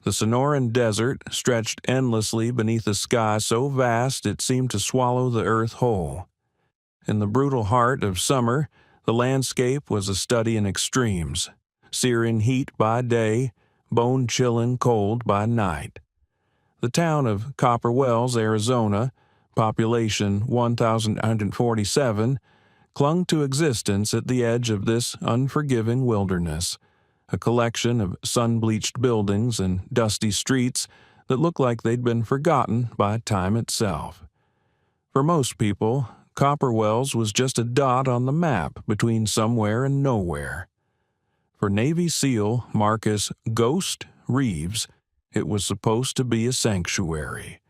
The Sonoran Desert stretched endlessly beneath a sky so vast it seemed to swallow the earth whole. In the brutal heart of summer, the landscape was a study in extremes, searing heat by day, bone-chilling cold by night. The town of Copper Wells, Arizona, population 1,147, clung to existence at the edge of this unforgiving wilderness, a collection of sun-bleached buildings and dusty streets that looked like they'd been forgotten by time itself. For most people, Copper Wells was just a dot on the map between somewhere and nowhere. For Navy SEAL Marcus "Ghost" Reeves, it was supposed to be a sanctuary.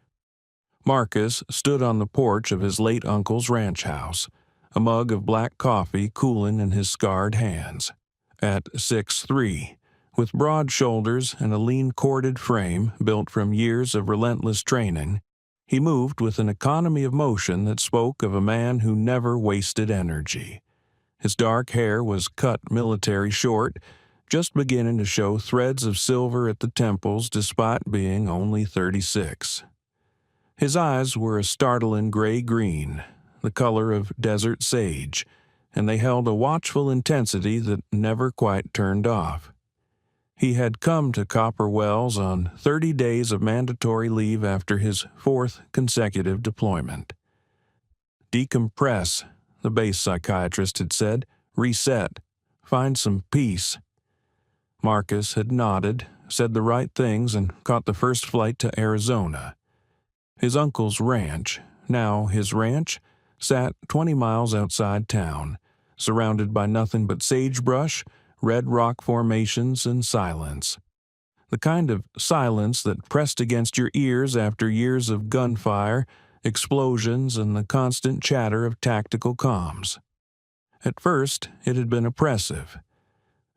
Marcus stood on the porch of his late uncle's ranch house, a mug of black coffee cooling in his scarred hands. At 6'3", with broad shoulders and a lean corded frame built from years of relentless training, he moved with an economy of motion that spoke of a man who never wasted energy. His dark hair was cut military short, just beginning to show threads of silver at the temples despite being only 36. His eyes were a startling gray-green, the color of desert sage, and they held a watchful intensity that never quite turned off. He had come to Copper Wells on 30 days of mandatory leave after his 4th consecutive deployment. Decompress, the base psychiatrist had said. Reset. Find some peace. Marcus had nodded, said the right things, and caught the first flight to Arizona. His uncle's ranch, now his ranch, sat 20 miles outside town, surrounded by nothing but sagebrush, red rock formations, and silence. The kind of silence that pressed against your ears after years of gunfire, explosions, and the constant chatter of tactical comms. At first, it had been oppressive.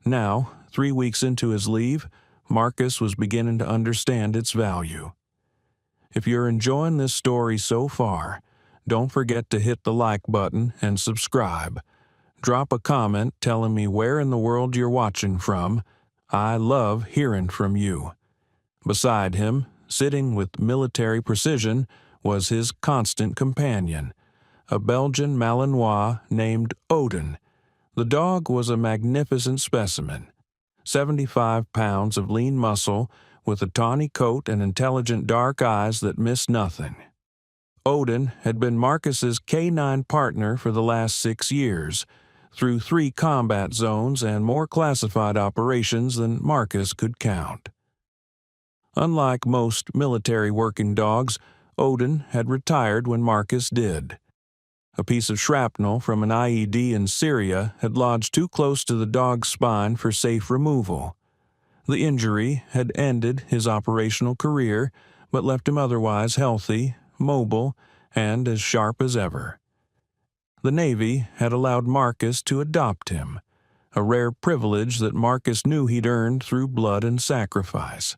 Now, 3 weeks into his leave, Marcus was beginning to understand its value. If you're enjoying this story so far, don't forget to hit the like button and subscribe. Drop a comment telling me where in the world you're watching from. I love hearing from you. Beside him, sitting with military precision, was his constant companion, a Belgian Malinois named Odin. The dog was a magnificent specimen, 75 pounds of lean muscle, with a tawny coat and intelligent dark eyes that missed nothing. Odin had been Marcus's K-9 partner for the last 6 years, through 3 combat zones and more classified operations than Marcus could count. Unlike most military working dogs, Odin had retired when Marcus did. A piece of shrapnel from an IED in Syria had lodged too close to the dog's spine for safe removal. The injury had ended his operational career, but left him otherwise healthy, mobile, and as sharp as ever. The Navy had allowed Marcus to adopt him, a rare privilege that Marcus knew he'd earned through blood and sacrifice.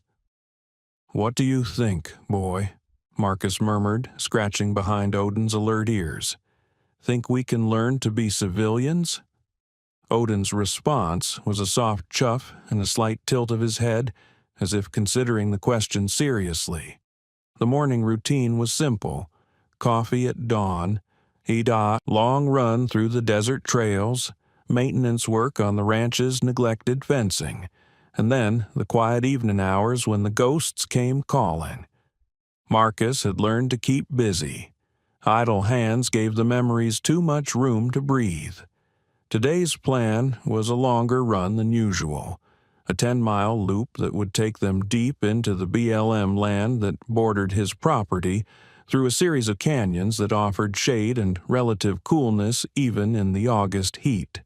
"What do you think, boy?" Marcus murmured, scratching behind Odin's alert ears. "Think we can learn to be civilians?" Odin's response was a soft chuff and a slight tilt of his head, as if considering the question seriously. The morning routine was simple: coffee at dawn, long run through the desert trails, maintenance work on the ranch's neglected fencing, and then the quiet evening hours when the ghosts came calling. Marcus had learned to keep busy. Idle hands gave the memories too much room to breathe. Today's plan was a longer run than usual, a 10-mile loop that would take them deep into the BLM land that bordered his property, through a series of canyons that offered shade and relative coolness even in the August heat.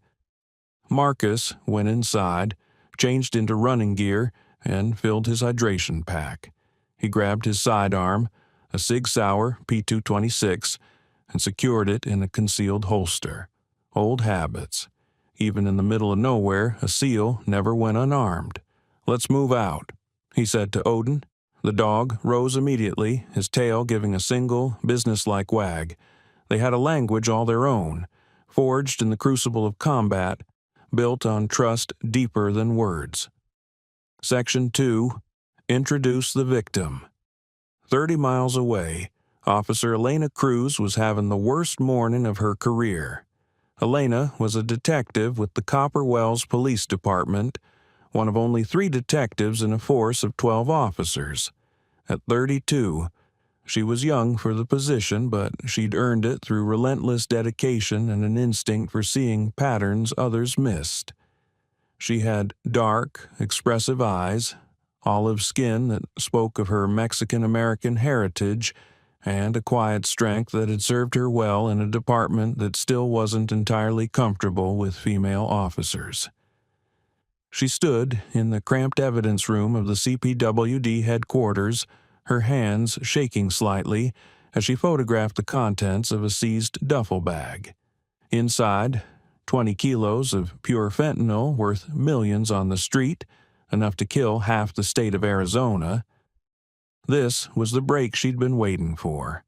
Marcus went inside, changed into running gear, and filled his hydration pack. He grabbed his sidearm, a Sig Sauer P226, and secured it in a concealed holster. Old habits. Even in the middle of nowhere, a SEAL never went unarmed. "Let's move out," he said to Odin. The dog rose immediately, his tail giving a single, businesslike wag. They had a language all their own, forged in the crucible of combat, built on trust deeper than words. Section 2, Introduce the victim. 30 miles away, Officer Elena Cruz was having the worst morning of her career. Elena was a detective with the Copper Wells Police Department, one of only 3 detectives in a force of 12 officers. At 32, she was young for the position, but she'd earned it through relentless dedication and an instinct for seeing patterns others missed. She had dark, expressive eyes, olive skin that spoke of her Mexican-American heritage, and a quiet strength that had served her well in a department that still wasn't entirely comfortable with female officers. She stood in the cramped evidence room of the CPWD headquarters, her hands shaking slightly as she photographed the contents of a seized duffel bag. Inside, 20 kilos of pure fentanyl worth millions on the street, enough to kill half the state of Arizona. This was the break she'd been waiting for.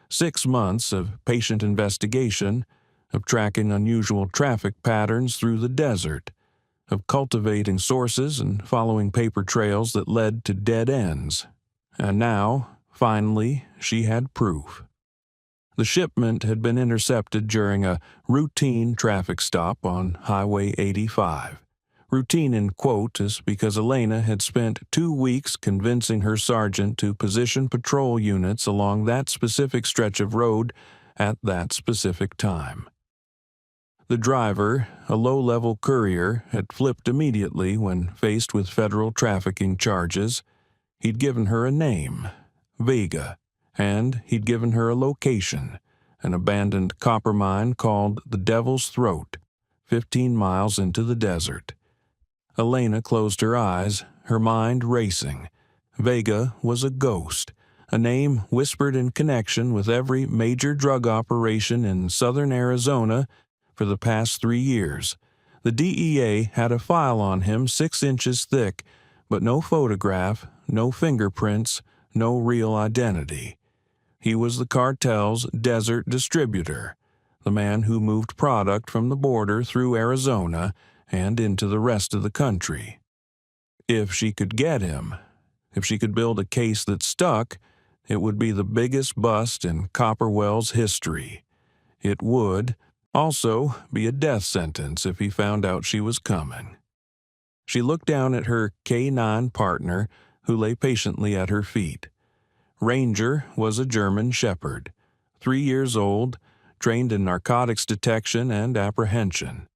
6 months of patient investigation, of tracking unusual traffic patterns through the desert, of cultivating sources and following paper trails that led to dead ends. And now, finally, she had proof. The shipment had been intercepted during a routine traffic stop on Highway 85. Routine in quotes because Elena had spent 2 weeks convincing her sergeant to position patrol units along that specific stretch of road at that specific time. The driver, a low-level courier, had flipped immediately when faced with federal trafficking charges. He'd given her a name, Vega, and he'd given her a location, an abandoned copper mine called the Devil's Throat, 15 miles into the desert. Elena closed her eyes, her mind racing. Vega was a ghost, a name whispered in connection with every major drug operation in southern Arizona for the past 3 years. The DEA had a file on him 6 inches thick, but no photograph, no fingerprints, no real identity. He was the cartel's desert distributor, the man who moved product from the border through Arizona and into the rest of the country. If she could get him, if she could build a case that stuck, it would be the biggest bust in Copper Wells history. It would also be a death sentence if he found out she was coming. She looked down at her K9 partner, who lay patiently at her feet. Ranger was a German shepherd, 3 years old, trained in narcotics detection and apprehension.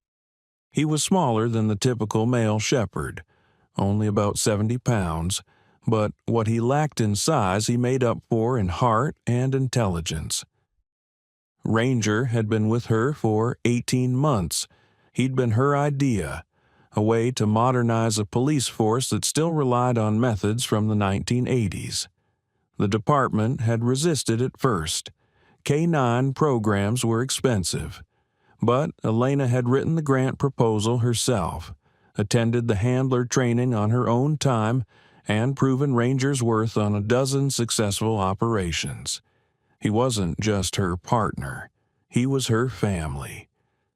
He was smaller than the typical male shepherd, only about 70 pounds, but what he lacked in size he made up for in heart and intelligence. Ranger had been with her for 18 months. He'd been her idea, a way to modernize a police force that still relied on methods from the 1980s. The department had resisted at first. K9 programs were expensive. But Elena had written the grant proposal herself, attended the handler training on her own time, and proven Ranger's worth on a dozen successful operations. He wasn't just her partner. He was her family.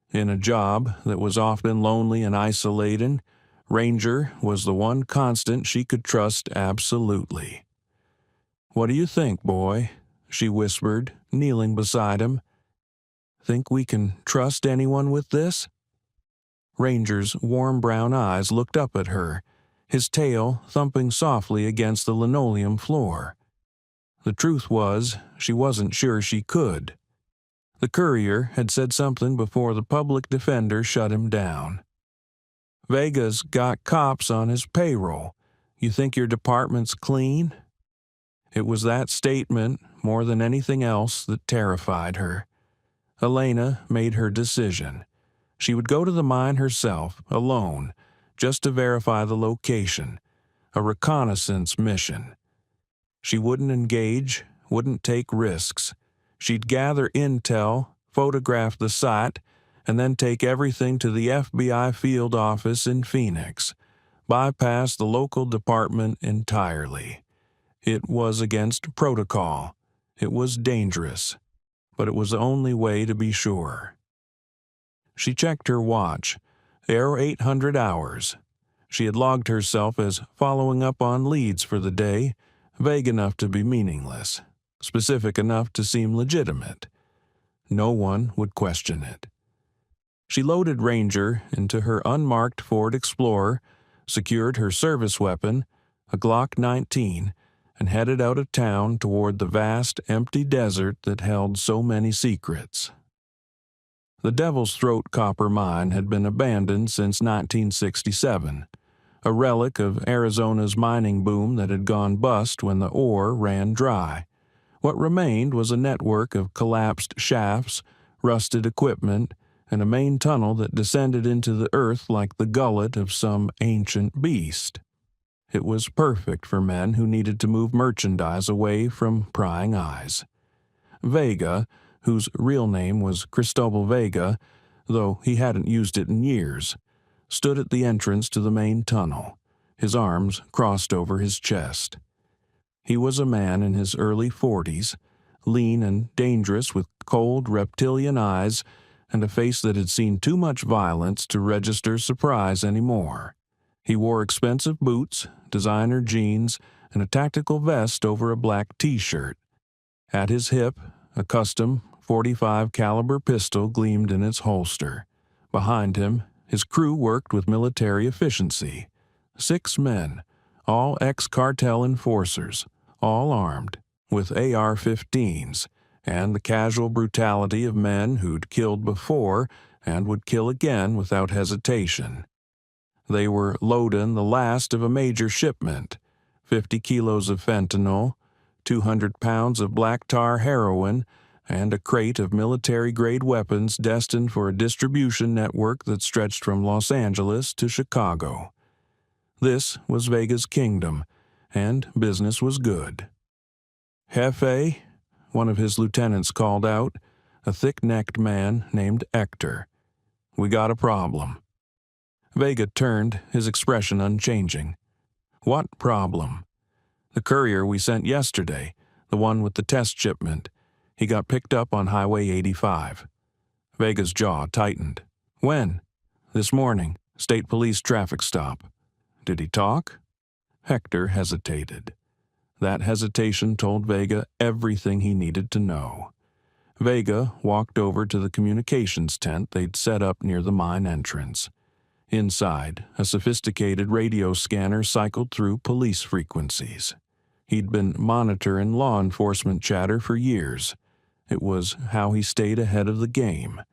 In a job that was often lonely and isolating, Ranger was the one constant she could trust absolutely. "What do you think, boy?" she whispered, kneeling beside him. "Think we can trust anyone with this?" Ranger's warm brown eyes looked up at her, his tail thumping softly against the linoleum floor. The truth was, she wasn't sure she could. The courier had said something before the public defender shut him down. "Vega's got cops on his payroll. You think your department's clean?" It was that statement, more than anything else, that terrified her. Elena made her decision. She would go to the mine herself, alone, just to verify the location, a reconnaissance mission. She wouldn't engage, wouldn't take risks. She'd gather intel, photograph the site, and then take everything to the FBI field office in Phoenix, bypass the local department entirely. It was against protocol. It was dangerous. But it was the only way to be sure. She checked her watch. There were 800 hours. She had logged herself as following up on leads for the day, vague enough to be meaningless, specific enough to seem legitimate. No one would question it. She loaded Ranger into her unmarked Ford Explorer, secured her service weapon, a Glock 19, and headed out of town toward the vast, empty desert that held so many secrets. The Devil's Throat copper mine had been abandoned since 1967, a relic of Arizona's mining boom that had gone bust when the ore ran dry. What remained was a network of collapsed shafts, rusted equipment, and a main tunnel that descended into the earth like the gullet of some ancient beast. It was perfect for men who needed to move merchandise away from prying eyes. Vega, whose real name was Cristobal Vega, though he hadn't used it in years, stood at the entrance to the main tunnel, his arms crossed over his chest. He was a man in his early 40s, lean and dangerous with cold reptilian eyes and a face that had seen too much violence to register surprise anymore. He wore expensive boots, designer jeans, and a tactical vest over a black t-shirt. At his hip, a custom .45 caliber pistol gleamed in its holster. Behind him, his crew worked with military efficiency. 6 men, all ex-cartel enforcers, all armed, with AR-15s, and the casual brutality of men who'd killed before and would kill again without hesitation. They were loading the last of a major shipment, 50 kilos of fentanyl, 200 pounds of black tar heroin, and a crate of military-grade weapons destined for a distribution network that stretched from Los Angeles to Chicago. This was Vega's kingdom, and business was good. Jefe, one of his lieutenants called out, a thick-necked man named Hector. We got a problem. Vega turned, his expression unchanging. What problem? The courier we sent yesterday, the one with the test shipment. He got picked up on Highway 85. Vega's jaw tightened. When? This morning. State Police traffic stop. Did he talk? Hector hesitated. That hesitation told Vega everything he needed to know. Vega walked over to the communications tent they'd set up near the mine entrance. Inside, a sophisticated radio scanner cycled through police frequencies. He'd been monitoring law enforcement chatter for years. It was how he stayed ahead of the game.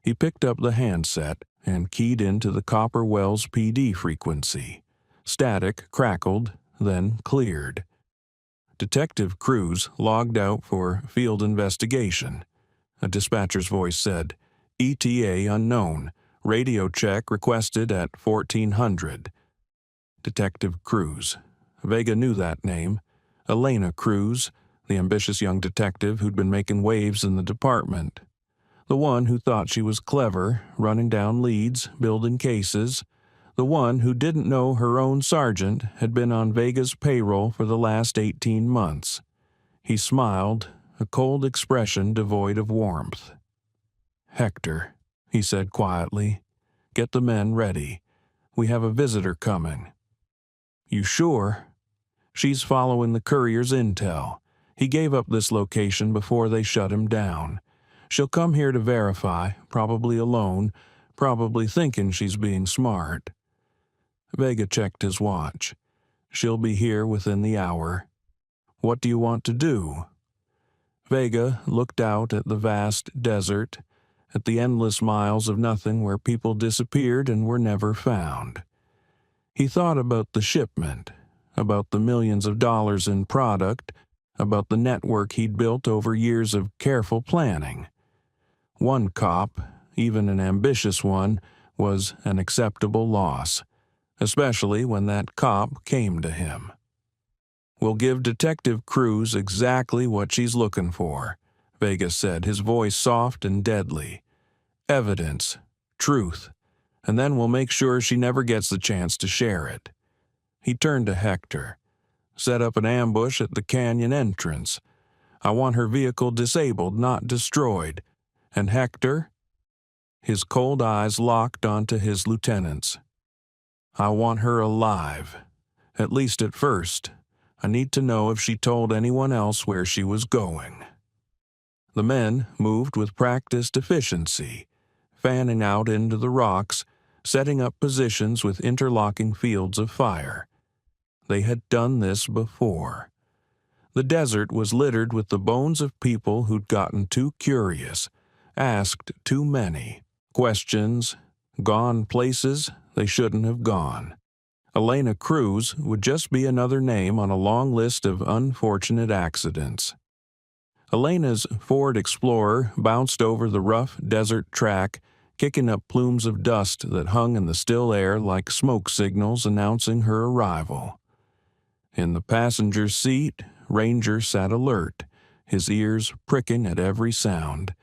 He picked up the handset and keyed into the Copper Wells PD frequency. Static crackled, then cleared. Detective Cruz logged out for field investigation. A dispatcher's voice said, ETA unknown. Radio check requested at 1400. Detective Cruz. Vega knew that name. Elena Cruz, the ambitious young detective who'd been making waves in the department. The one who thought she was clever, running down leads, building cases. The one who didn't know her own sergeant had been on Vega's payroll for the last 18 months. He smiled, a cold expression devoid of warmth. Hector, he said quietly, get the men ready. We have a visitor coming. You sure? She's following the courier's intel. He gave up this location before they shut him down. She'll come here to verify, probably alone, probably thinking she's being smart. Vega checked his watch. She'll be here within the hour. What do you want to do? Vega looked out at the vast desert, at the endless miles of nothing where people disappeared and were never found. He thought about the shipment, about the millions of dollars in product, about the network he'd built over years of careful planning. One cop, even an ambitious one, was an acceptable loss, especially when that cop came to him. We'll give Detective Cruz exactly what she's looking for, Vega said, his voice soft and deadly. Evidence, truth, and then we'll make sure she never gets the chance to share it. He turned to Hector. Set up an ambush at the canyon entrance. I want her vehicle disabled, not destroyed. And Hector? His cold eyes locked onto his lieutenant's. I want her alive. At least at first. I need to know if she told anyone else where she was going." The men moved with practiced efficiency, fanning out into the rocks, setting up positions with interlocking fields of fire. They had done this before. The desert was littered with the bones of people who'd gotten too curious, asked too many questions, gone places they shouldn't have gone. Elena Cruz would just be another name on a long list of unfortunate accidents. Elena's Ford Explorer bounced over the rough desert track, kicking up plumes of dust that hung in the still air like smoke signals announcing her arrival. In the passenger seat, Ranger sat alert, his ears pricking at every sound,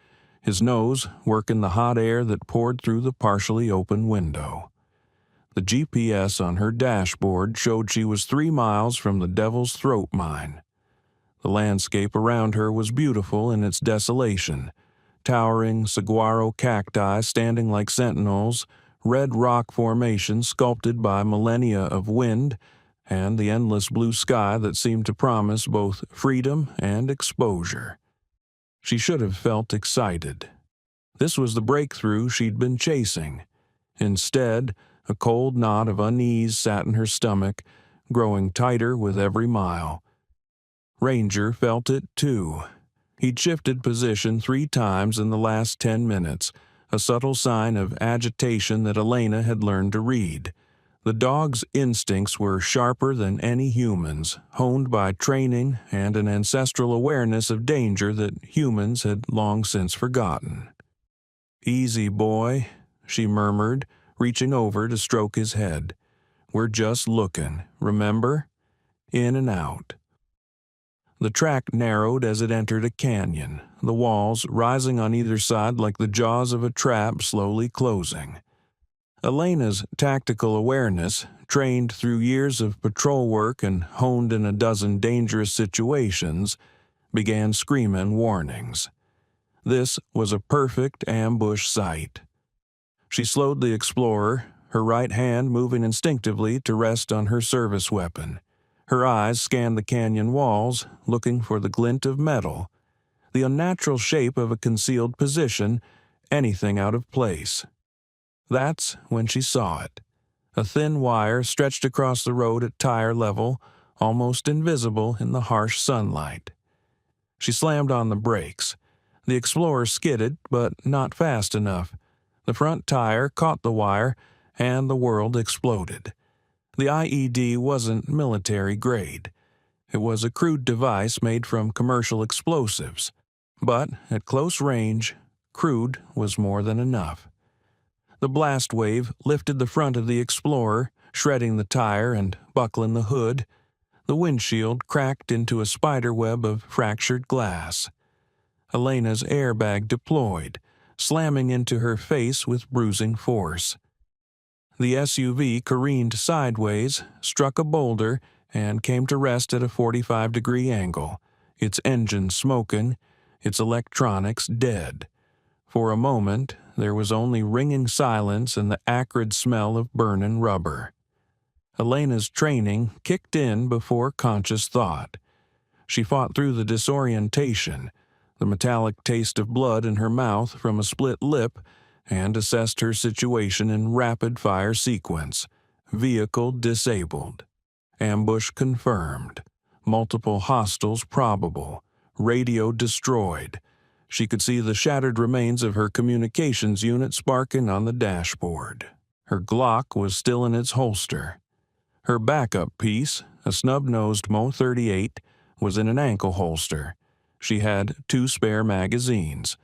his nose working the hot air that poured through the partially open window. The GPS on her dashboard showed she was 3 miles from the Devil's Throat mine. The landscape around her was beautiful in its desolation. Towering saguaro cacti standing like sentinels, red rock formations sculpted by millennia of wind, and the endless blue sky that seemed to promise both freedom and exposure. She should have felt excited. This was the breakthrough she'd been chasing. Instead, a cold knot of unease sat in her stomach, growing tighter with every mile. Ranger felt it too. He'd shifted position 3 times in the last 10 minutes, a subtle sign of agitation that Elena had learned to read. The dog's instincts were sharper than any human's, honed by training and an ancestral awareness of danger that humans had long since forgotten. "Easy, boy," she murmured, reaching over to stroke his head. "We're just looking, remember? In and out." The track narrowed as it entered a canyon, the walls rising on either side like the jaws of a trap slowly closing. Elena's tactical awareness, trained through years of patrol work and honed in a dozen dangerous situations, began screaming warnings. This was a perfect ambush site. She slowed the Explorer, her right hand moving instinctively to rest on her service weapon. Her eyes scanned the canyon walls, looking for the glint of metal, the unnatural shape of a concealed position, anything out of place. That's when she saw it. A thin wire stretched across the road at tire level, almost invisible in the harsh sunlight. She slammed on the brakes. The Explorer skidded, but not fast enough. The front tire caught the wire, and the world exploded. The IED wasn't military grade. It was a crude device made from commercial explosives. But at close range, crude was more than enough. The blast wave lifted the front of the Explorer, shredding the tire and buckling the hood. The windshield cracked into a spiderweb of fractured glass. Elena's airbag deployed, slamming into her face with bruising force. The SUV careened sideways, struck a boulder, and came to rest at a 45-degree angle, its engine smoking, its electronics dead. For a moment, there was only ringing silence and the acrid smell of burning rubber. Elena's training kicked in before conscious thought. She fought through the disorientation, the metallic taste of blood in her mouth from a split lip, and assessed her situation in rapid-fire sequence. Vehicle disabled. Ambush confirmed. Multiple hostiles probable. Radio destroyed. She could see the shattered remains of her communications unit sparking on the dashboard. Her Glock was still in its holster. Her backup piece, a snub-nosed Mo 38, was in an ankle holster. She had 2 spare magazines,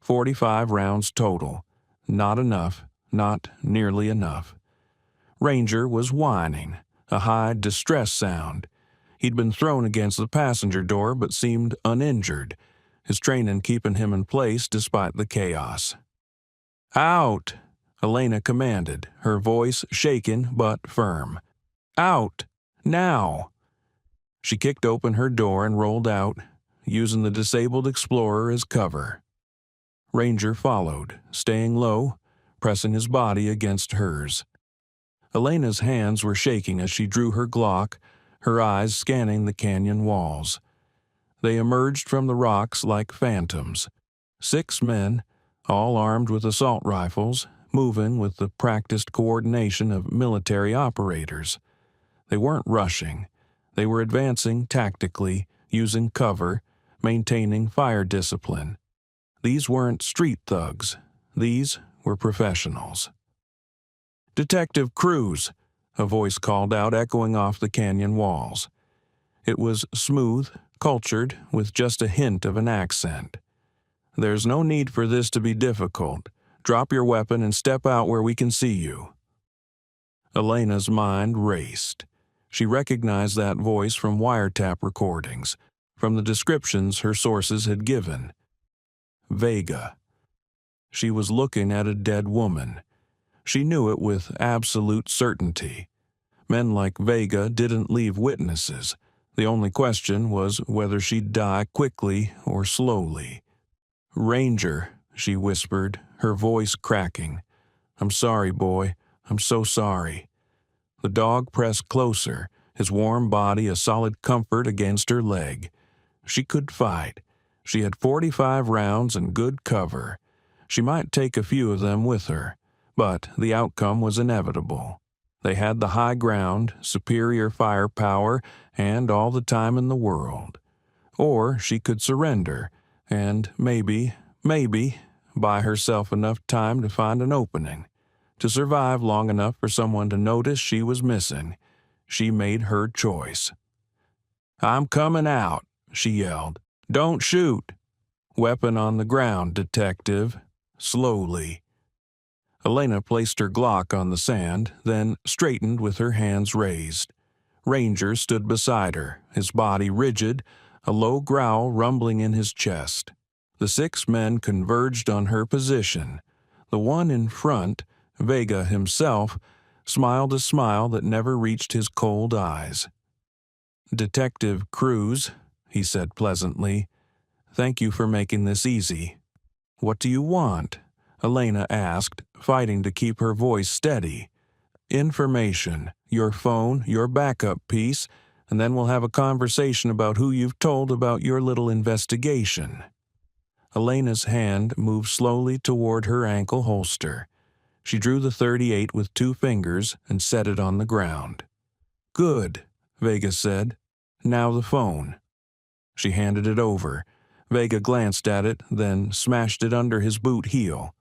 45 rounds total. Not enough, not nearly enough. Ranger was whining, a high distress sound. He'd been thrown against the passenger door but seemed uninjured, his training keeping him in place despite the chaos. "Out!" Elena commanded, her voice shaken but firm. "Out! Now!" She kicked open her door and rolled out, using the disabled Explorer as cover. Ranger followed, staying low, pressing his body against hers. Elena's hands were shaking as she drew her Glock, her eyes scanning the canyon walls. They emerged from the rocks like phantoms. 6 men, all armed with assault rifles, moving with the practiced coordination of military operators. They weren't rushing. They were advancing tactically, using cover, maintaining fire discipline. These weren't street thugs. These were professionals. "Detective Cruz," a voice called out, echoing off the canyon walls. It was smooth, cultured, with just a hint of an accent. "There's no need for this to be difficult. Drop your weapon and step out where we can see you." Elena's mind raced. She recognized that voice from wiretap recordings, from the descriptions her sources had given. Vega. She was looking at a dead woman. She knew it with absolute certainty. Men like Vega didn't leave witnesses. The only question was whether she'd die quickly or slowly. "Ranger," she whispered, her voice cracking. "I'm sorry, boy. I'm so sorry." The dog pressed closer, his warm body a solid comfort against her leg. She could fight. She had 45 rounds and good cover. She might take a few of them with her, but the outcome was inevitable. They had the high ground, superior firepower, and all the time in the world. Or she could surrender, and maybe, buy herself enough time to find an opening, to survive long enough for someone to notice she was missing. She made her choice. "I'm coming out," she yelled. "Don't shoot." "Weapon on the ground, detective." Slowly. Elena placed her Glock on the sand, then straightened with her hands raised. Ranger stood beside her, his body rigid, a low growl rumbling in his chest. The 6 men converged on her position. The one in front, Vega himself, smiled a smile that never reached his cold eyes. "Detective Cruz," he said pleasantly, "thank you for making this easy." "What do you want?" Elena asked, fighting to keep her voice steady. "Information, your phone, your backup piece, and then we'll have a conversation about who you've told about your little investigation." Elena's hand moved slowly toward her ankle holster. She drew the .38 with 2 fingers and set it on the ground. "Good," Vega said. "Now the phone." She handed it over. Vega glanced at it, then smashed it under his boot heel.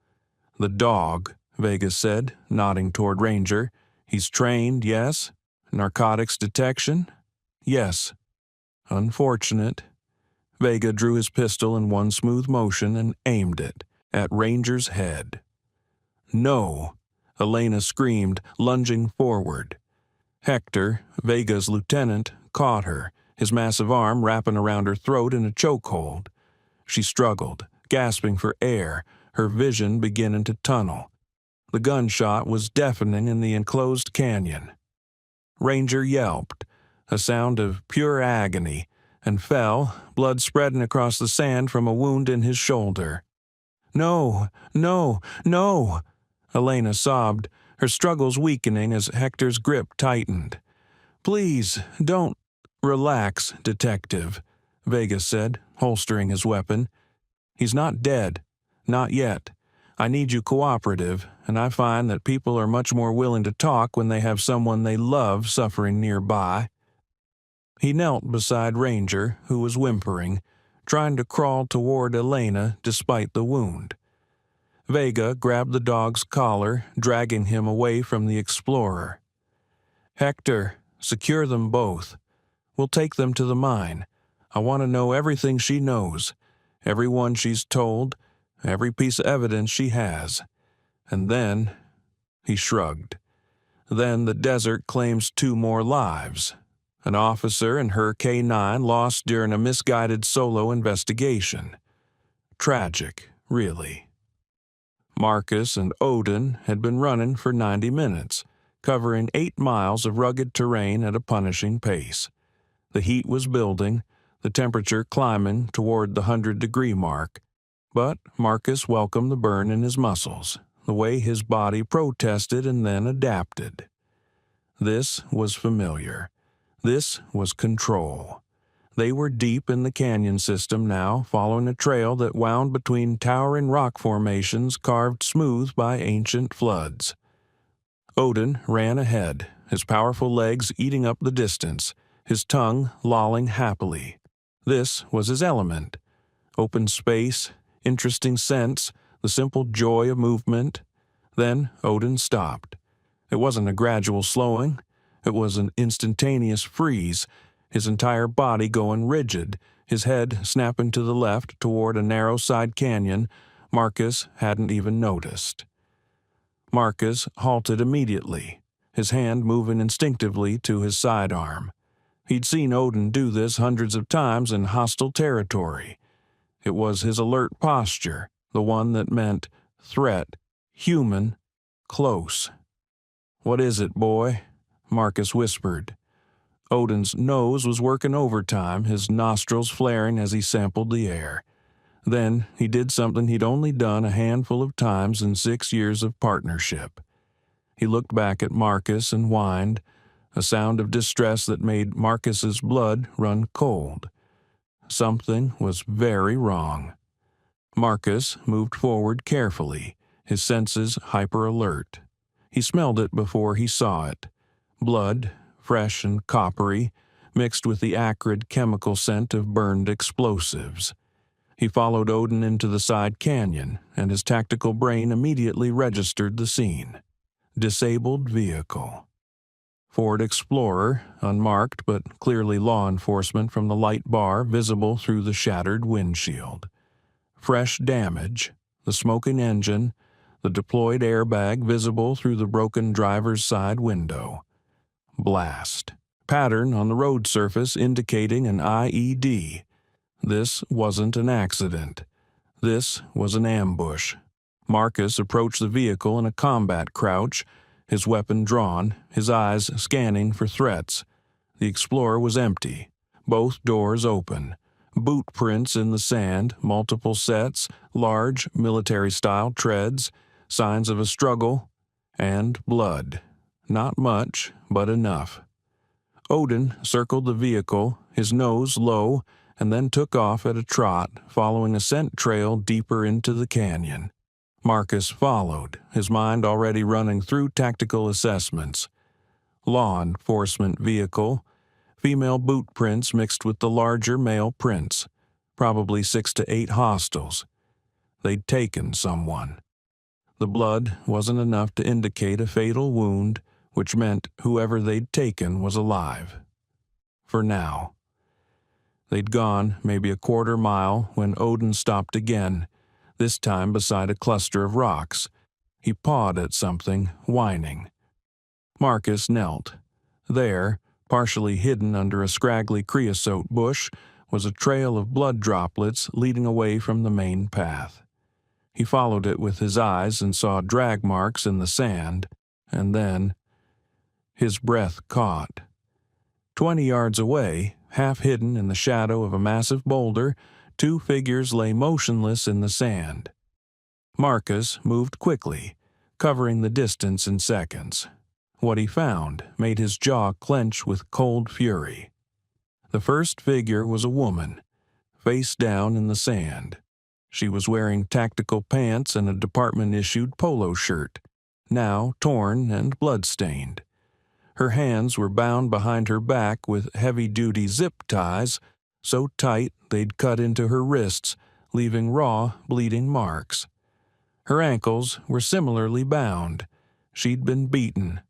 "The dog," Vega said, nodding toward Ranger. "He's trained, yes? Narcotics detection?" "Yes." "Unfortunate." Vega drew his pistol in one smooth motion and aimed it at Ranger's head. "No!" Elena screamed, lunging forward. Hector, Vega's lieutenant, caught her, his massive arm wrapping around her throat in a chokehold. She struggled, gasping for air, her vision beginning to tunnel. The gunshot was deafening in the enclosed canyon. Ranger yelped, a sound of pure agony, and fell, blood spreading across the sand from a wound in his shoulder. "No, no, no!" Elena sobbed, her struggles weakening as Hector's grip tightened. "Please, don't—" "Relax, detective," Vega said, holstering his weapon. "He's not dead. Not yet. I need you cooperative, and I find that people are much more willing to talk when they have someone they love suffering nearby." He knelt beside Ranger, who was whimpering, trying to crawl toward Elena despite the wound. Vega grabbed the dog's collar, dragging him away from the explorer. "Hector, secure them both. We'll take them to the mine. I want to know everything she knows, everyone she's told, every piece of evidence she has. And then," he shrugged, "then the desert claims 2 more lives. An officer and her K-9 lost during a misguided solo investigation. Tragic, really. Marcus and Odin had been running for 90 minutes, covering 8 miles of rugged terrain at a punishing pace. The heat was building, the temperature climbing toward the 100-degree mark, but Marcus welcomed the burn in his muscles, the way his body protested and then adapted. This was familiar. This was control. They were deep in the canyon system now, following a trail that wound between towering rock formations carved smooth by ancient floods. Odin ran ahead, his powerful legs eating up the distance, his tongue lolling happily. This was his element. Open space, interesting scents, the simple joy of movement. Then Odin stopped. It wasn't a gradual slowing. It was an instantaneous freeze, his entire body going rigid, his head snapping to the left toward a narrow side canyon Marcus hadn't even noticed. Marcus halted immediately, his hand moving instinctively to his sidearm. He'd seen Odin do this hundreds of times in hostile territory. It was his alert posture, the one that meant threat, human, close. "What is it, boy?" Marcus whispered. Odin's nose was working overtime, his nostrils flaring as he sampled the air. Then he did something he'd only done a handful of times in 6 years of partnership. He looked back at Marcus and whined, a sound of distress that made Marcus's blood run cold. Something was very wrong. Marcus moved forward carefully, his senses hyper-alert. He smelled it before he saw it. Blood, fresh and coppery, mixed with the acrid chemical scent of burned explosives. He followed Odin into the side canyon, and his tactical brain immediately registered the scene. Disabled vehicle. Ford Explorer, unmarked but clearly law enforcement from the light bar visible through the shattered windshield. Fresh damage, the smoking engine, the deployed airbag visible through the broken driver's side window. Blast. Pattern on the road surface indicating an IED. This wasn't an accident. This was an ambush. Marcus approached the vehicle in a combat crouch, his weapon drawn, his eyes scanning for threats. The Explorer was empty, both doors open. Boot prints in the sand, multiple sets, large military-style treads, signs of a struggle, and blood. Not much, but enough. Odin circled the vehicle, his nose low, and then took off at a trot, following a scent trail deeper into the canyon. Marcus followed, his mind already running through tactical assessments. Law enforcement vehicle, female boot prints mixed with the larger male prints, probably 6 to 8 hostiles. They'd taken someone. The blood wasn't enough to indicate a fatal wound, which meant whoever they'd taken was alive. For now. They'd gone maybe a quarter mile when Odin stopped again, this time beside a cluster of rocks. He pawed at something, whining. Marcus knelt. There, partially hidden under a scraggly creosote bush, was a trail of blood droplets leading away from the main path. He followed it with his eyes and saw drag marks in the sand, and then his breath caught. 20 yards away, half hidden in the shadow of a massive boulder, 2 figures lay motionless in the sand. Marcus moved quickly, covering the distance in seconds. What he found made his jaw clench with cold fury. The first figure was a woman, face down in the sand. She was wearing tactical pants and a department-issued polo shirt, now torn and blood-stained. Her hands were bound behind her back with heavy-duty zip ties, so tight they'd cut into her wrists, leaving raw, bleeding marks. Her ankles were similarly bound. She'd been beaten.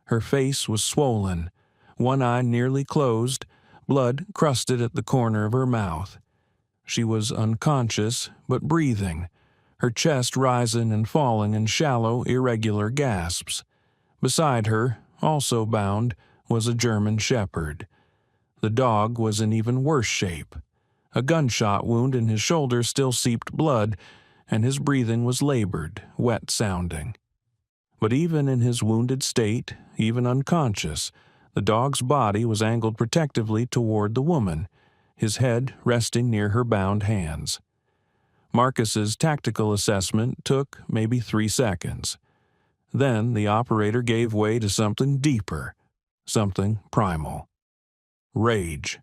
Her face was swollen, one eye nearly closed, blood crusted at the corner of her mouth. She was unconscious, but breathing, her chest rising and falling in shallow, irregular gasps. Beside her, also bound, was a German shepherd. The dog was in even worse shape. A gunshot wound in his shoulder still seeped blood, and his breathing was labored, wet-sounding. But even in his wounded state, even unconscious, the dog's body was angled protectively toward the woman, his head resting near her bound hands. Marcus's tactical assessment took maybe 3 seconds. Then the operator gave way to something deeper, something primal. Rage.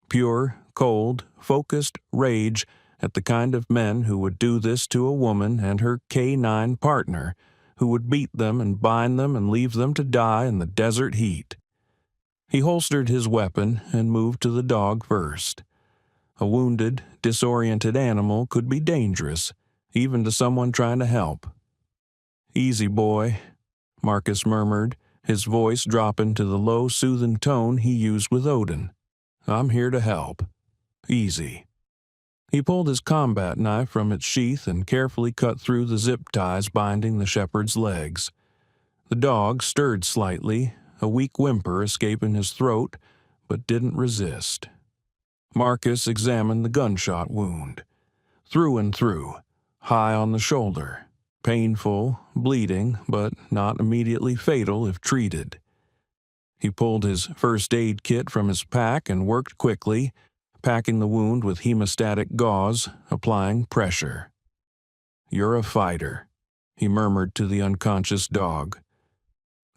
Pure, cold, focused rage at the kind of men who would do this to a woman and her K-9 partner, who would beat them and bind them and leave them to die in the desert heat. He holstered his weapon and moved to the dog first. A wounded, disoriented animal could be dangerous, even to someone trying to help. "Easy, boy," Marcus murmured, his voice dropping to the low, soothing tone he used with Odin. "I'm here to help. Easy." He pulled his combat knife from its sheath and carefully cut through the zip ties binding the shepherd's legs. The dog stirred slightly, a weak whimper escaping his throat, but didn't resist. Marcus examined the gunshot wound. Through and through, high on the shoulder. Painful, bleeding, but not immediately fatal if treated. He pulled his first aid kit from his pack and worked quickly, packing the wound with hemostatic gauze, applying pressure. "You're a fighter," he murmured to the unconscious dog.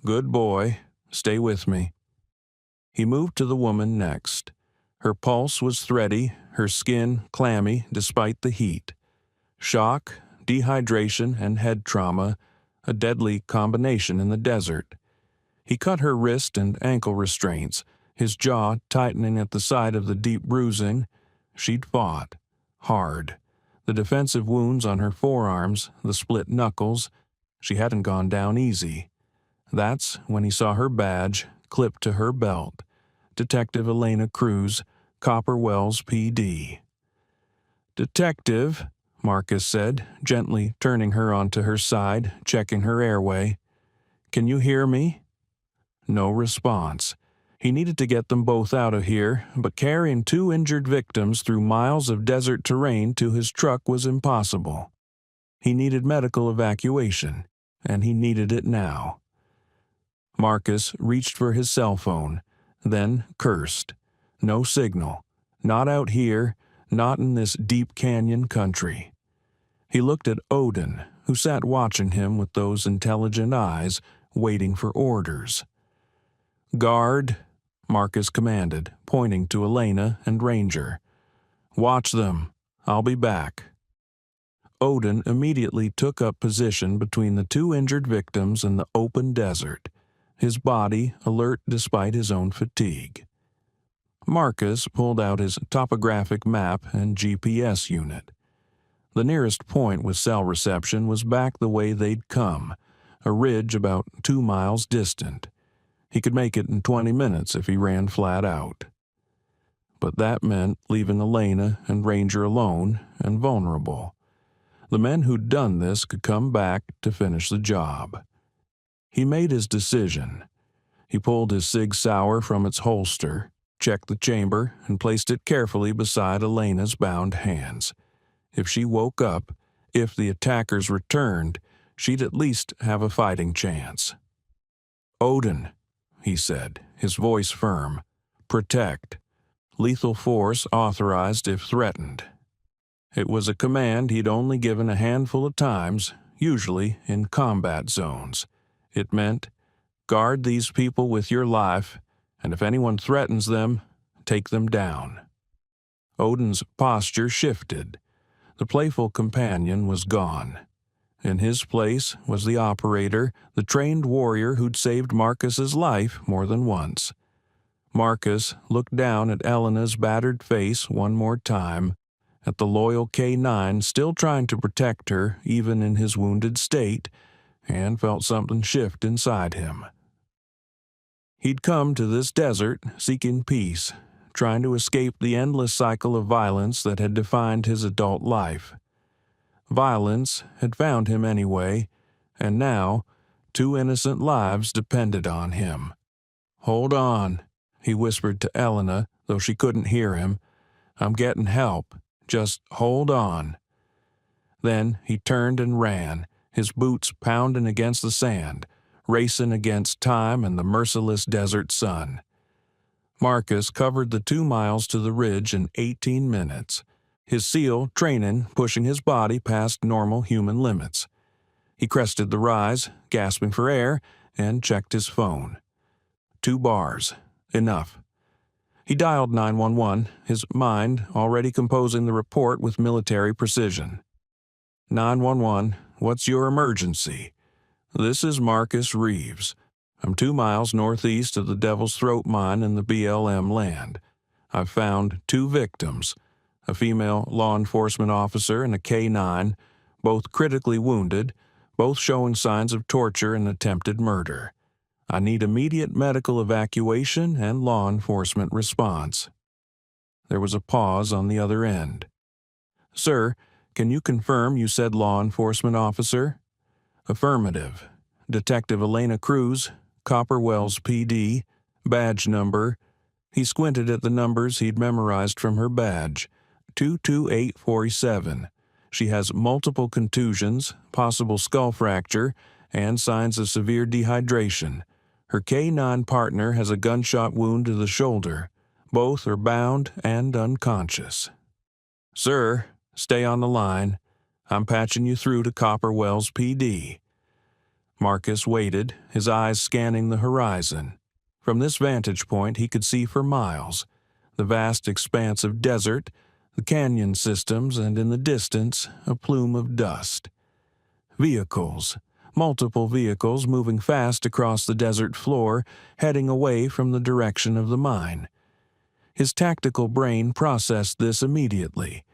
"Good boy. Stay with me." He moved to the woman next. Her pulse was thready, her skin clammy despite the heat. Shock, dehydration, and head trauma, a deadly combination in the desert. He cut her wrist and ankle restraints, his jaw tightening at the side of the deep bruising. She'd fought. Hard. The defensive wounds on her forearms, the split knuckles. She hadn't gone down easy. That's when he saw her badge clipped to her belt. Detective Elena Cruz, Copper Wells, P.D. "Detective," Marcus said, gently turning her onto her side, checking her airway. "Can you hear me?" No response. He needed to get them both out of here, but carrying 2 injured victims through miles of desert terrain to his truck was impossible. He needed medical evacuation, and he needed it now. Marcus reached for his cell phone, then cursed. No signal. Not out here, not in this deep canyon country. He looked at Odin, who sat watching him with those intelligent eyes, waiting for orders. "Guard," Marcus commanded, pointing to Elena and Ranger. "Watch them. I'll be back." Odin immediately took up position between the 2 injured victims and the open desert, his body alert despite his own fatigue. Marcus pulled out his topographic map and GPS unit. The nearest point with cell reception was back the way they'd come, a ridge about 2 miles distant. He could make it in 20 minutes if he ran flat out. But that meant leaving Elena and Ranger alone and vulnerable. The men who'd done this could come back to finish the job. He made his decision. He pulled his Sig Sauer from its holster, checked the chamber, and placed it carefully beside Elena's bound hands. If she woke up, if the attackers returned, she'd at least have a fighting chance. "Odin," he said, his voice firm. "Protect. Lethal force authorized if threatened." It was a command he'd only given a handful of times, usually in combat zones. It meant, guard these people with your life, and if anyone threatens them, take them down. Odin's posture shifted. The playful companion was gone. In his place was the operator, the trained warrior who'd saved Marcus's life more than once. Marcus looked down at Elena's battered face one more time, at the loyal K-9 still trying to protect her even in his wounded state, and felt something shift inside him. He'd come to this desert seeking peace, trying to escape the endless cycle of violence that had defined his adult life. Violence had found him anyway, and now 2 innocent lives depended on him. "Hold on," he whispered to Elena, though she couldn't hear him. "I'm getting help. Just hold on." Then he turned and ran, his boots pounding against the sand, racing against time and the merciless desert sun. Marcus covered the 2 miles to the ridge in 18 minutes, his SEAL training pushing his body past normal human limits. He crested the rise, gasping for air, and checked his phone. 2 bars. Enough. He dialed 911, his mind already composing the report with military precision. 911, what's your emergency? This is Marcus Reeves. I'm 2 miles northeast of the Devil's Throat mine in the BLM land. I've found 2 victims, a female law enforcement officer and a K-9, both critically wounded, both showing signs of torture and attempted murder. I need immediate medical evacuation and law enforcement response. There was a pause on the other end. Sir, can you confirm you said law enforcement officer? Affirmative. Detective Elena Cruz, Copper Wells PD, badge number. He squinted at the numbers he'd memorized from her badge. 22847. She has multiple contusions, possible skull fracture, and signs of severe dehydration. Her K-9 partner has a gunshot wound to the shoulder. Both are bound and unconscious. Sir, stay on the line. I'm patching you through to Copper Wells PD. Marcus waited, his eyes scanning the horizon. From this vantage point he could see for miles. The vast expanse of desert, the canyon systems, and in the distance, a plume of dust. Vehicles. Multiple vehicles moving fast across the desert floor, heading away from the direction of the mine. His tactical brain processed this immediately.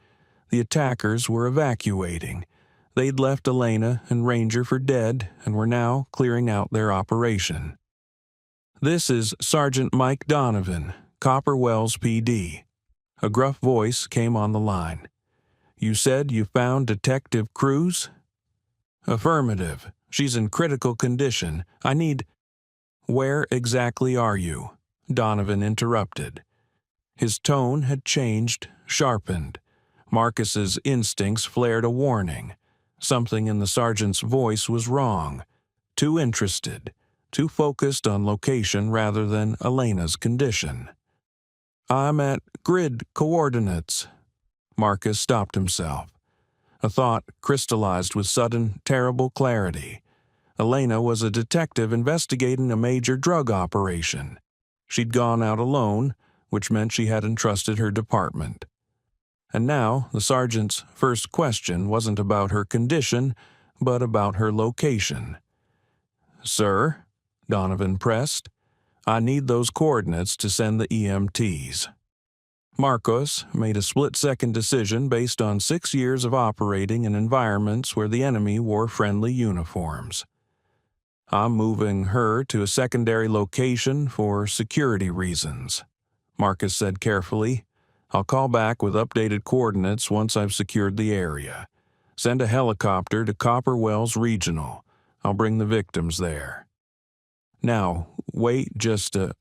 The attackers were evacuating. They'd left Elena and Ranger for dead and were now clearing out their operation. This is Sergeant Mike Donovan, Copper Wells PD. A gruff voice came on the line. You said you found Detective Cruz? Affirmative. She's in critical condition. I need... Where exactly are you? Donovan interrupted. His tone had changed, sharpened. Marcus's instincts flared a warning. Something in the sergeant's voice was wrong. Too interested, too focused on location rather than Elena's condition. I'm at grid coordinates. Marcus stopped himself. A thought crystallized with sudden, terrible clarity. Elena was a detective investigating a major drug operation. She'd gone out alone, which meant she had entrusted her department. And now the sergeant's first question wasn't about her condition, but about her location. Sir, Donovan pressed, I need those coordinates to send the EMTs. Marcos made a split-second decision based on 6 years of operating in environments where the enemy wore friendly uniforms. I'm moving her to a secondary location for security reasons, Marcus said carefully. I'll call back with updated coordinates once I've secured the area. Send a helicopter to Copper Wells Regional. I'll bring the victims there. Now, wait just a...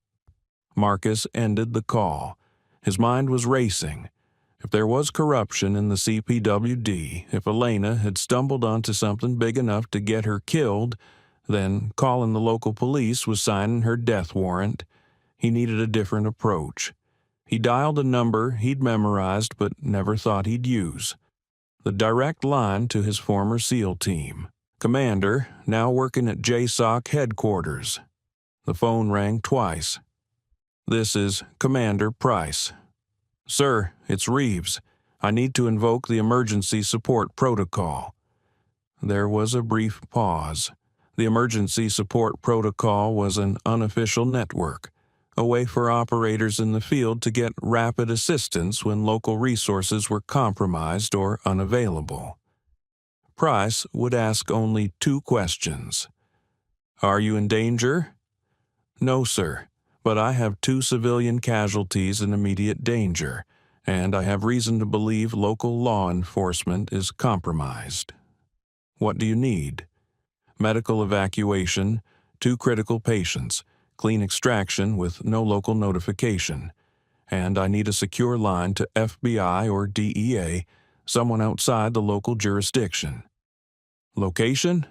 Marcus ended the call. His mind was racing. If there was corruption in the CPWD, if Elena had stumbled onto something big enough to get her killed, then calling the local police was signing her death warrant. He needed a different approach. He dialed a number he'd memorized but never thought he'd use. The direct line to his former SEAL team. Commander, now working at JSOC headquarters. The phone rang twice. This is Commander Price. Sir, it's Reeves. I need to invoke the emergency support protocol. There was a brief pause. The emergency support protocol was an unofficial network, a way for operators in the field to get rapid assistance when local resources were compromised or unavailable. Price would ask only 2 questions. Are you in danger? No, sir, but I have 2 civilian casualties in immediate danger, and I have reason to believe local law enforcement is compromised. What do you need? Medical evacuation, 2 critical patients, clean extraction with no local notification, and I need a secure line to FBI or DEA, someone outside the local jurisdiction. Location?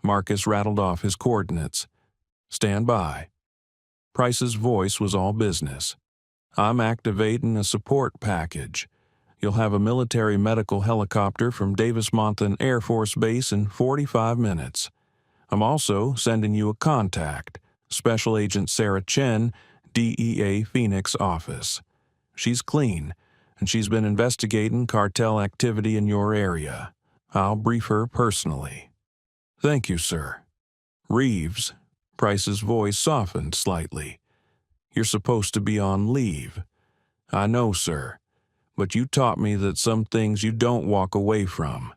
Marcus rattled off his coordinates. Stand by. Price's voice was all business. I'm activating a support package. You'll have a military medical helicopter from Davis-Monthan Air Force Base in 45 minutes. I'm also sending you a contact, Special Agent Sarah Chen, DEA Phoenix office. She's clean, and she's been investigating cartel activity in your area. I'll brief her personally." "Thank you, sir." "Reeves." Price's voice softened slightly. "You're supposed to be on leave." "I know, sir, but you taught me that some things you don't walk away from."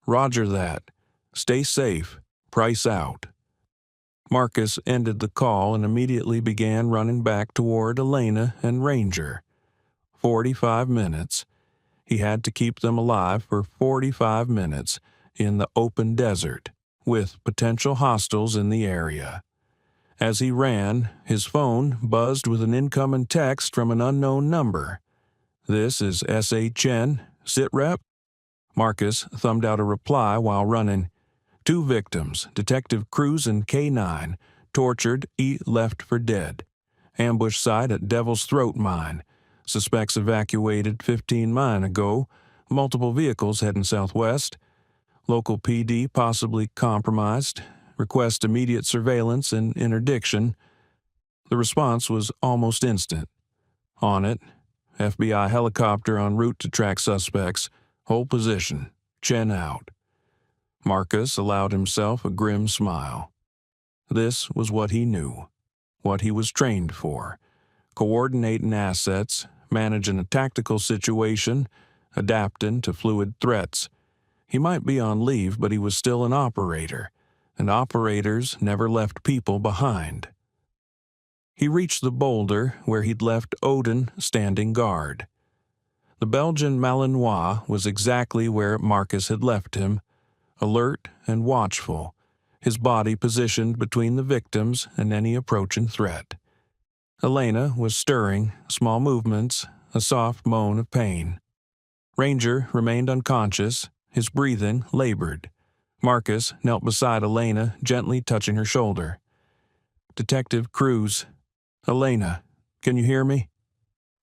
"Roger that. Stay safe. Price out." Marcus ended the call and immediately began running back toward Elena and Ranger. 45 minutes. He had to keep them alive for 45 minutes in the open desert, with potential hostiles in the area. As he ran, his phone buzzed with an incoming text from an unknown number. "This is S.A. Chen, sitrep?" Marcus thumbed out a reply while running. "2 victims, Detective Cruz and K9, tortured, left for dead. Ambush site at Devil's Throat Mine. Suspects evacuated 15 mile ago. Multiple vehicles heading southwest. Local PD possibly compromised. Request immediate surveillance and interdiction." The response was almost instant. "On it. FBI helicopter en route to track suspects. Hold position. Chen out." Marcus allowed himself a grim smile. This was what he knew, what he was trained for: coordinating assets, managing a tactical situation, adapting to fluid threats. He might be on leave, but he was still an operator, and operators never left people behind. He reached the boulder where he'd left Odin standing guard. The Belgian Malinois was exactly where Marcus had left him, alert and watchful, his body positioned between the victims and any approaching threat. Elena was stirring, small movements, a soft moan of pain. Ranger remained unconscious, his breathing labored. Marcus knelt beside Elena, gently touching her shoulder. "Detective Cruz. Elena, can you hear me?"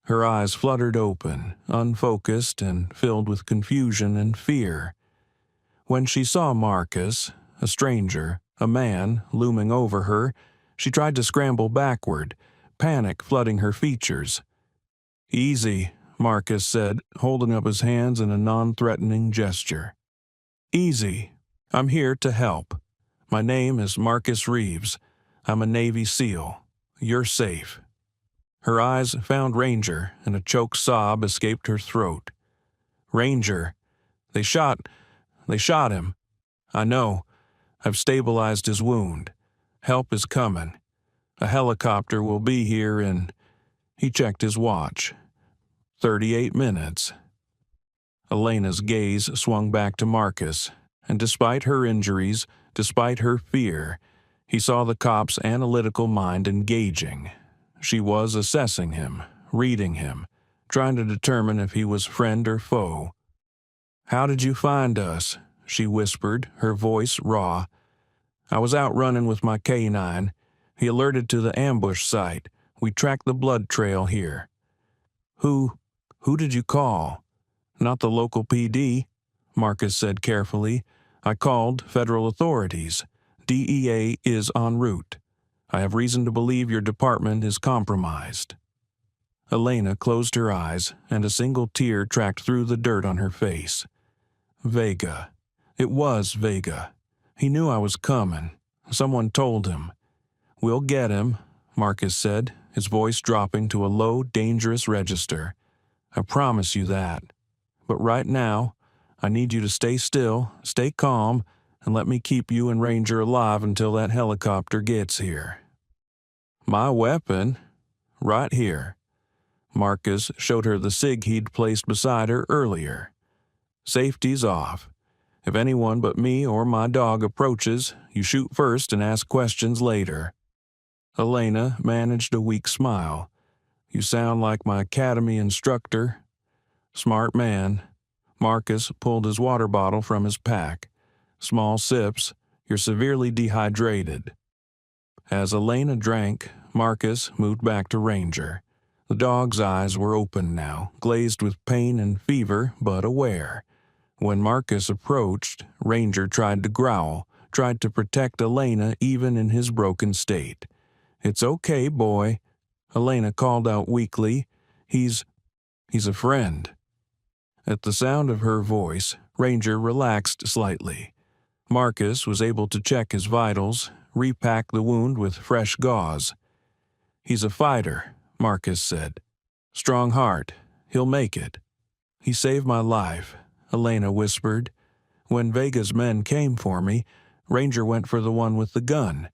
Her eyes fluttered open, unfocused and filled with confusion and fear. When she saw Marcus, a stranger, a man, looming over her, she tried to scramble backward, panic flooding her features. "Easy," Marcus said, holding up his hands in a non-threatening gesture. "Easy. I'm here to help. My name is Marcus Reeves. I'm a Navy SEAL. You're safe." Her eyes found Ranger, and a choked sob escaped her throat. "Ranger, they shot him. I know. I've stabilized his wound. Help is coming. A helicopter will be here in..." He checked his watch. 38 minutes. Elena's gaze swung back to Marcus, and despite her injuries, despite her fear, he saw the cop's analytical mind engaging. She was assessing him, reading him, trying to determine if he was friend or foe. "How did you find us?" she whispered, her voice raw. "I was out running with my K9. He alerted to the ambush site. We tracked the blood trail here." Who did you call?" "Not the local PD," Marcus said carefully. "I called federal authorities. DEA is en route. I have reason to believe your department is compromised." Elena closed her eyes, and a single tear tracked through the dirt on her face. Vega. It was Vega. He knew I was coming. Someone told him. "We'll get him," Marcus said, his voice dropping to a low, dangerous register. "I promise you that. But right now, I need you to stay still, stay calm, and let me keep you and Ranger alive until that helicopter gets here." "My weapon? Right here." Marcus showed her the SIG he'd placed beside her earlier. "Safety's off. If anyone but me or my dog approaches, you shoot first and ask questions later." Elena managed a weak smile. "You sound like my academy instructor." "Smart man." Marcus pulled his water bottle from his pack. "Small sips. You're severely dehydrated." As Elena drank, Marcus moved back to Ranger. The dog's eyes were open now, glazed with pain and fever, but aware. When Marcus approached, Ranger tried to growl, tried to protect Elena even in his broken state. "It's okay, boy," Elena called out weakly. He's a friend." At the sound of her voice, Ranger relaxed slightly. Marcus was able to check his vitals, repack the wound with fresh gauze. "He's a fighter," Marcus said. "Strong heart. He'll make it." "He saved my life," Elena whispered. "When Vega's men came for me, Ranger went for the one with the gun.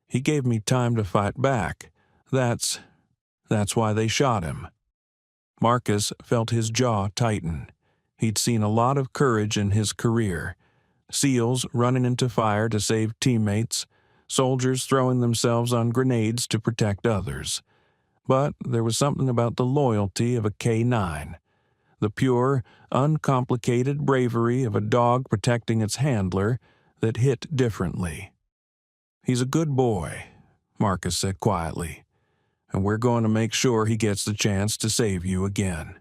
He gave me time to fight back. That's why they shot him." Marcus felt his jaw tighten. He'd seen a lot of courage in his career. SEALs running into fire to save teammates, soldiers throwing themselves on grenades to protect others. But there was something about the loyalty of a K-9, the pure, uncomplicated bravery of a dog protecting its handler, that hit differently. "He's a good boy," Marcus said quietly, "and we're going to make sure he gets the chance to save you again."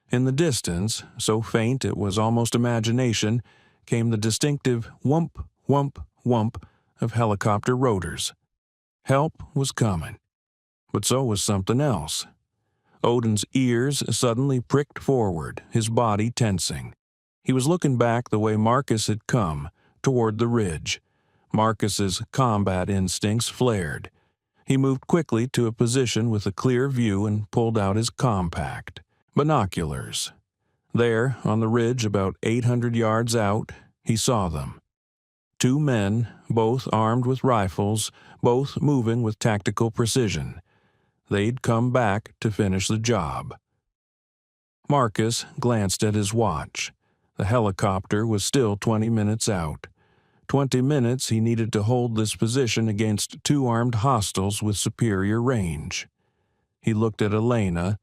In the distance, so faint it was almost imagination, came the distinctive whump, whump, whump of helicopter rotors. Help was coming. But so was something else. Odin's ears suddenly pricked forward, his body tensing. He was looking back the way Marcus had come, toward the ridge. Marcus's combat instincts flared. He moved quickly to a position with a clear view and pulled out his compact. Binoculars. There, on the ridge about 800 yards out, he saw them. 2 men, both armed with rifles, both moving with tactical precision. They'd come back to finish the job. Marcus glanced at his watch. The helicopter was still 20 minutes out. 20 minutes he needed to hold this position against 2 armed hostiles with superior range. He looked at Elena,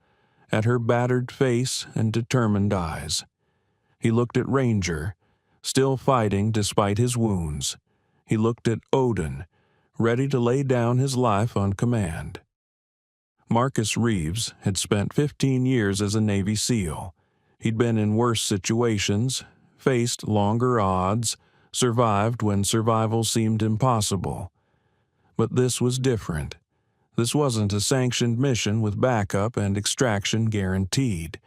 at her battered face and determined eyes. He looked at Ranger, still fighting despite his wounds. He looked at Odin, ready to lay down his life on command. Marcus Reeves had spent 15 years as a Navy SEAL. He'd been in worse situations, faced longer odds, survived when survival seemed impossible. But this was different. This wasn't a sanctioned mission with backup and extraction guaranteed.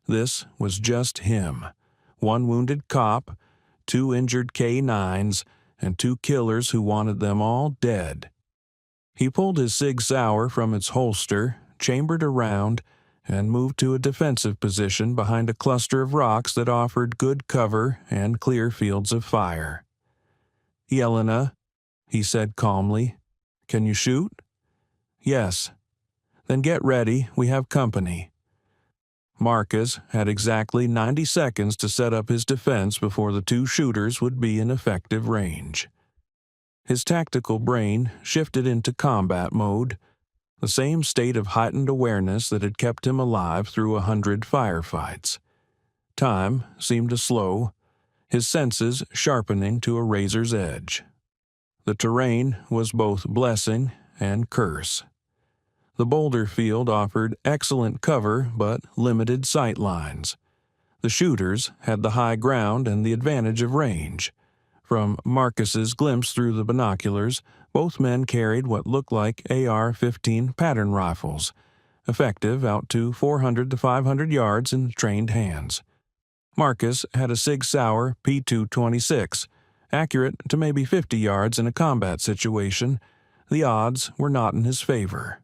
This was just him. 1 wounded cop, 2 injured K-9s, and 2 killers who wanted them all dead. He pulled his Sig Sauer from its holster, chambered around, and moved to a defensive position behind a cluster of rocks that offered good cover and clear fields of fire. "Elena," he said calmly, "can you shoot?" "Yes." "Then get ready, we have company." Marcus had exactly 90 seconds to set up his defense before the 2 shooters would be in effective range. His tactical brain shifted into combat mode, the same state of heightened awareness that had kept him alive through 100 firefights. Time seemed to slow, his senses sharpening to a razor's edge. The terrain was both blessing and curse. The boulder field offered excellent cover but limited sight lines. The shooters had the high ground and the advantage of range. From Marcus's glimpse through the binoculars, both men carried what looked like AR-15 pattern rifles, effective out to 400 to 500 yards in trained hands. Marcus had a Sig Sauer P226, accurate to maybe 50 yards in a combat situation. The odds were not in his favor.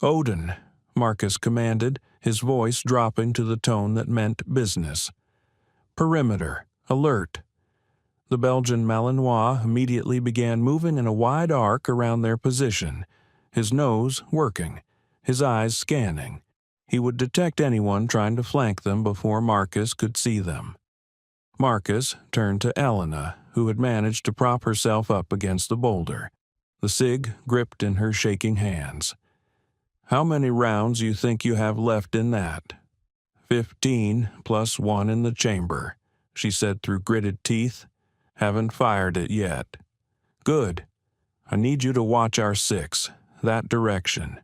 "Odin," Marcus commanded, his voice dropping to the tone that meant business. "Perimeter, alert." The Belgian Malinois immediately began moving in a wide arc around their position, his nose working, his eyes scanning. He would detect anyone trying to flank them before Marcus could see them. Marcus turned to Elena, who had managed to prop herself up against the boulder, the Sig gripped in her shaking hands. "How many rounds you think you have left in that?" 15 plus 1 in the chamber, she said through gritted teeth. "Haven't fired it yet." "Good. I need you to watch our 6, that direction."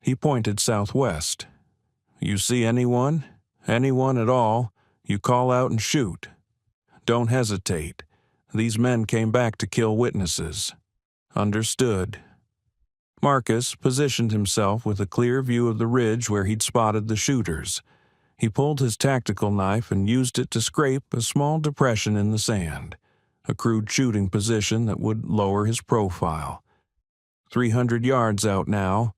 He pointed southwest. "You see anyone? Anyone at all? You call out and shoot. Don't hesitate. These men came back to kill witnesses." "Understood." Marcus positioned himself with a clear view of the ridge where he'd spotted the shooters. He pulled his tactical knife and used it to scrape a small depression in the sand, a crude shooting position that would lower his profile. 300 yards out now,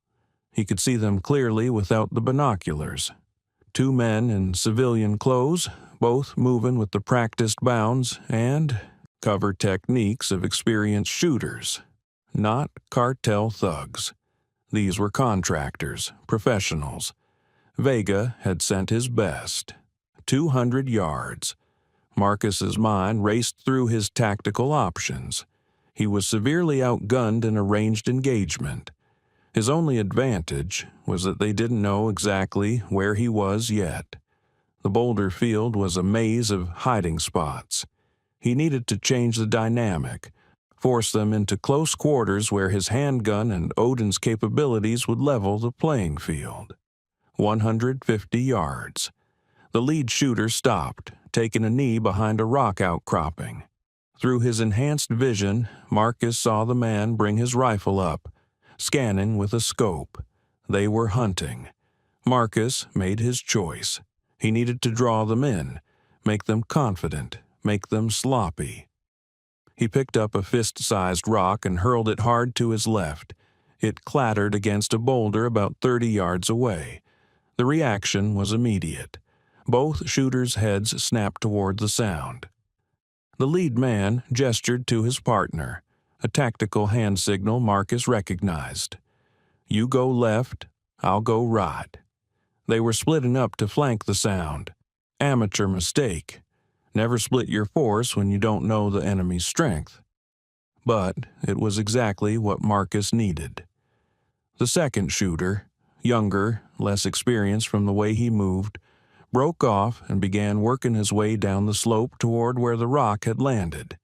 he could see them clearly without the binoculars. 2 men in civilian clothes, both moving with the practiced bounds and cover techniques of experienced shooters, not cartel thugs. These were contractors, professionals. Vega had sent his best. 200 yards. Marcus's mind raced through his tactical options. He was severely outgunned in a ranged engagement. His only advantage was that they didn't know exactly where he was yet. The boulder field was a maze of hiding spots. He needed to change the dynamic, force them into close quarters where his handgun and Odin's capabilities would level the playing field. 150 yards. The lead shooter stopped, taking a knee behind a rock outcropping. Through his enhanced vision, Marcus saw the man bring his rifle up, scanning with a scope. They were hunting. Marcus made his choice. He needed to draw them in, make them confident, make them sloppy. He picked up a fist-sized rock and hurled it hard to his left. It clattered against a boulder about 30 yards away. The reaction was immediate. Both shooters' heads snapped toward the sound. The lead man gestured to his partner, a tactical hand signal Marcus recognized. "You go left, I'll go right." They were splitting up to flank the sound. Amateur mistake. Never split your force when you don't know the enemy's strength. But it was exactly what Marcus needed. The second shooter, younger, less experienced from the way he moved, broke off and began working his way down the slope toward where the rock had landed.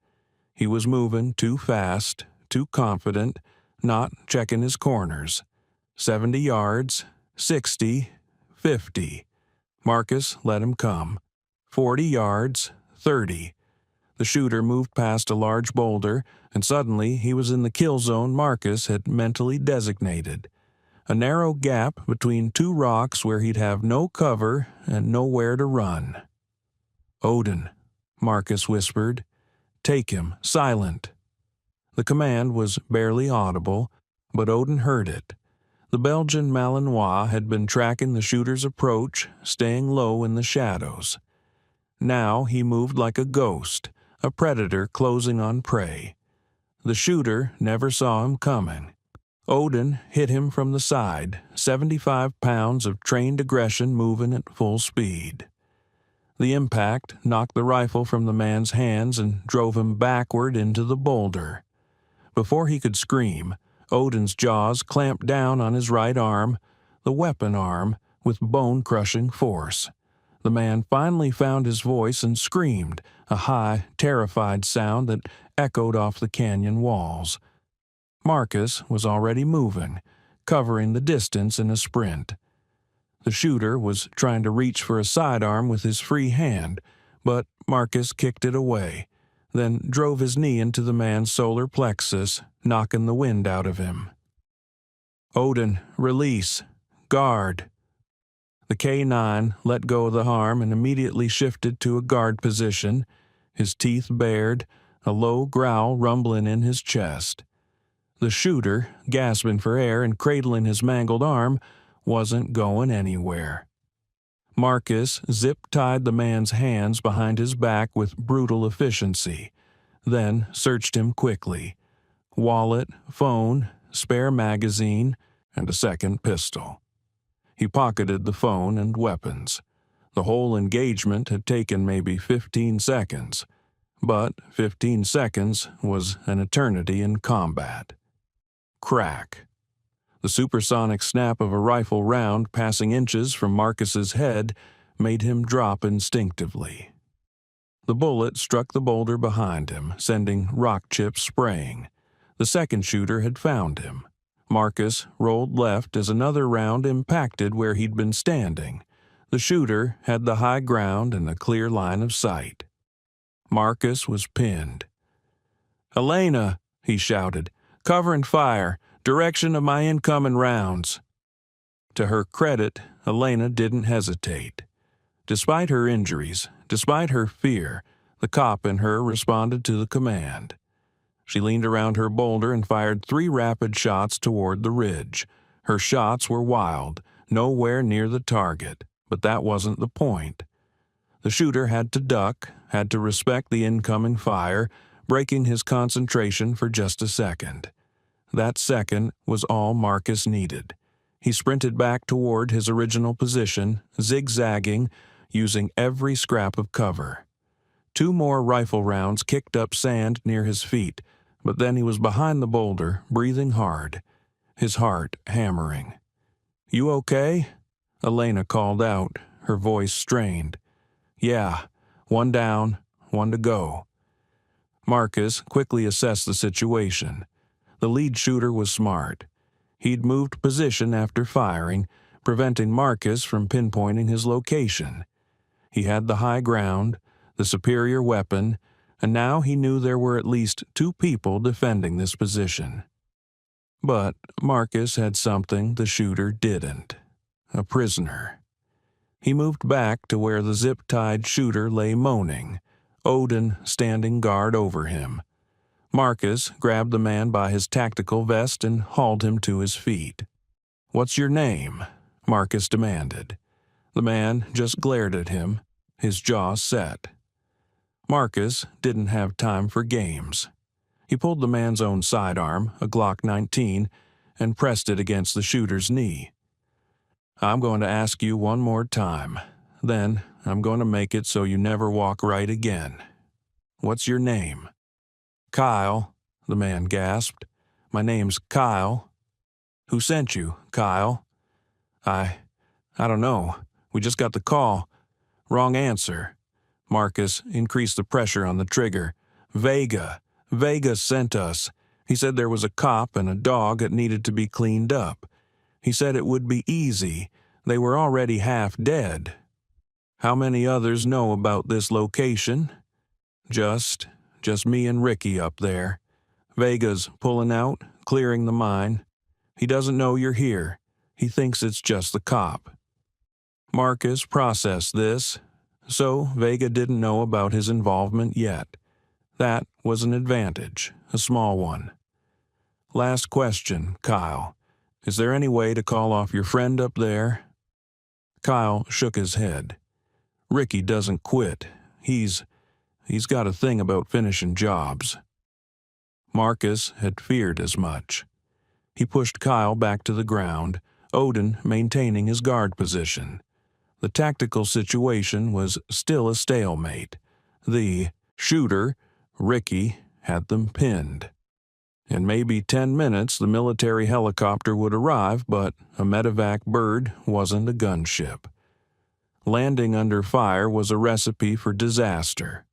He was moving too fast, too confident, not checking his corners. 70 yards, 60, 50. Marcus let him come. 40 yards, 30. The shooter moved past a large boulder, and suddenly he was in the kill zone Marcus had mentally designated. A narrow gap between 2 rocks where he'd have no cover and nowhere to run. "Odin," Marcus whispered. "Take him, silent." The command was barely audible, but Odin heard it. The Belgian Malinois had been tracking the shooter's approach, staying low in the shadows. Now he moved like a ghost, a predator closing on prey. The shooter never saw him coming. Odin hit him from the side, 75 pounds of trained aggression moving at full speed. The impact knocked the rifle from the man's hands and drove him backward into the boulder. Before he could scream, Odin's jaws clamped down on his right arm, the weapon arm, with bone-crushing force. The man finally found his voice and screamed, a high, terrified sound that echoed off the canyon walls. Marcus was already moving, covering the distance in a sprint. The shooter was trying to reach for a sidearm with his free hand, but Marcus kicked it away, then drove his knee into the man's solar plexus, knocking the wind out of him. "Odin, release. Guard." The K-9 let go of the arm and immediately shifted to a guard position, his teeth bared, a low growl rumbling in his chest. The shooter, gasping for air and cradling his mangled arm, wasn't going anywhere. Marcus zip-tied the man's hands behind his back with brutal efficiency, then searched him quickly. Wallet, phone, spare magazine, and a second pistol. He pocketed the phone and weapons. The whole engagement had taken maybe 15 seconds, but 15 seconds was an eternity in combat. Crack. The supersonic snap of a rifle round passing inches from Marcus's head made him drop instinctively. The bullet struck the boulder behind him, sending rock chips spraying. The second shooter had found him. Marcus rolled left as another round impacted where he'd been standing. The shooter had the high ground and a clear line of sight. Marcus was pinned. "Elena," he shouted, "cover and fire. Direction of my incoming rounds." To her credit, Elena didn't hesitate. Despite her injuries, despite her fear, the cop in her responded to the command. She leaned around her boulder and fired 3 rapid shots toward the ridge. Her shots were wild, nowhere near the target, but that wasn't the point. The shooter had to duck, had to respect the incoming fire, breaking his concentration for just a second. That second was all Marcus needed. He sprinted back toward his original position, zigzagging, using every scrap of cover. 2 more rifle rounds kicked up sand near his feet, but then he was behind the boulder, breathing hard, his heart hammering. "You okay?" Elena called out, her voice strained. "Yeah, 1 down, 1 to go." Marcus quickly assessed the situation. The lead shooter was smart. He'd moved position after firing, preventing Marcus from pinpointing his location. He had the high ground, the superior weapon, and now he knew there were at least 2 people defending this position. But Marcus had something the shooter didn't: a prisoner. He moved back to where the zip-tied shooter lay moaning, Odin standing guard over him. Marcus grabbed the man by his tactical vest and hauled him to his feet. "What's your name?" Marcus demanded. The man just glared at him, his jaw set. Marcus didn't have time for games. He pulled the man's own sidearm, a Glock 19, and pressed it against the shooter's knee. "I'm going to ask you one more time. Then I'm going to make it so you never walk right again. What's your name?" "Kyle," the man gasped. "My name's Kyle." "Who sent you, Kyle?" I don't know. We just got the call." "Wrong answer." Marcus increased the pressure on the trigger. "Vega. Vega sent us. He said there was a cop and a dog that needed to be cleaned up. He said it would be easy. They were already half dead." "How many others know about this location?" Just me and Ricky up there. Vega's pulling out, clearing the mine. He doesn't know you're here. He thinks it's just the cop." Marcus processed this. So Vega didn't know about his involvement yet. That was an advantage, a small one. "Last question, Kyle. Is there any way to call off your friend up there?" Kyle shook his head. "Ricky doesn't quit. He's got a thing about finishing jobs." Marcus had feared as much. He pushed Kyle back to the ground, Odin maintaining his guard position. The tactical situation was still a stalemate. The shooter, Ricky, had them pinned. In maybe 10 minutes, the military helicopter would arrive, but a medevac bird wasn't a gunship. Landing under fire was a recipe for disaster.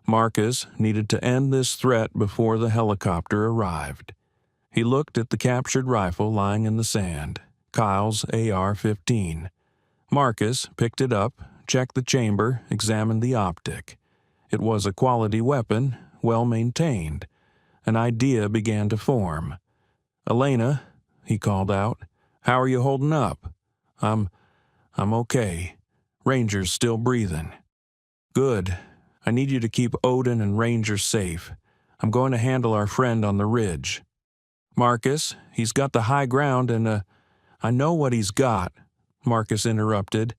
Marcus needed to end this threat before the helicopter arrived. He looked at the captured rifle lying in the sand, Kyle's AR-15. Marcus picked it up, checked the chamber, examined the optic. It was a quality weapon, well maintained. An idea began to form. "Elena," he called out, "how are you holding up?" I'm okay. Ranger's still breathing." "Good. I need you to keep Odin and Ranger safe. I'm going to handle our friend on the ridge." "Marcus, he's got the high ground and I know what he's got," Marcus interrupted,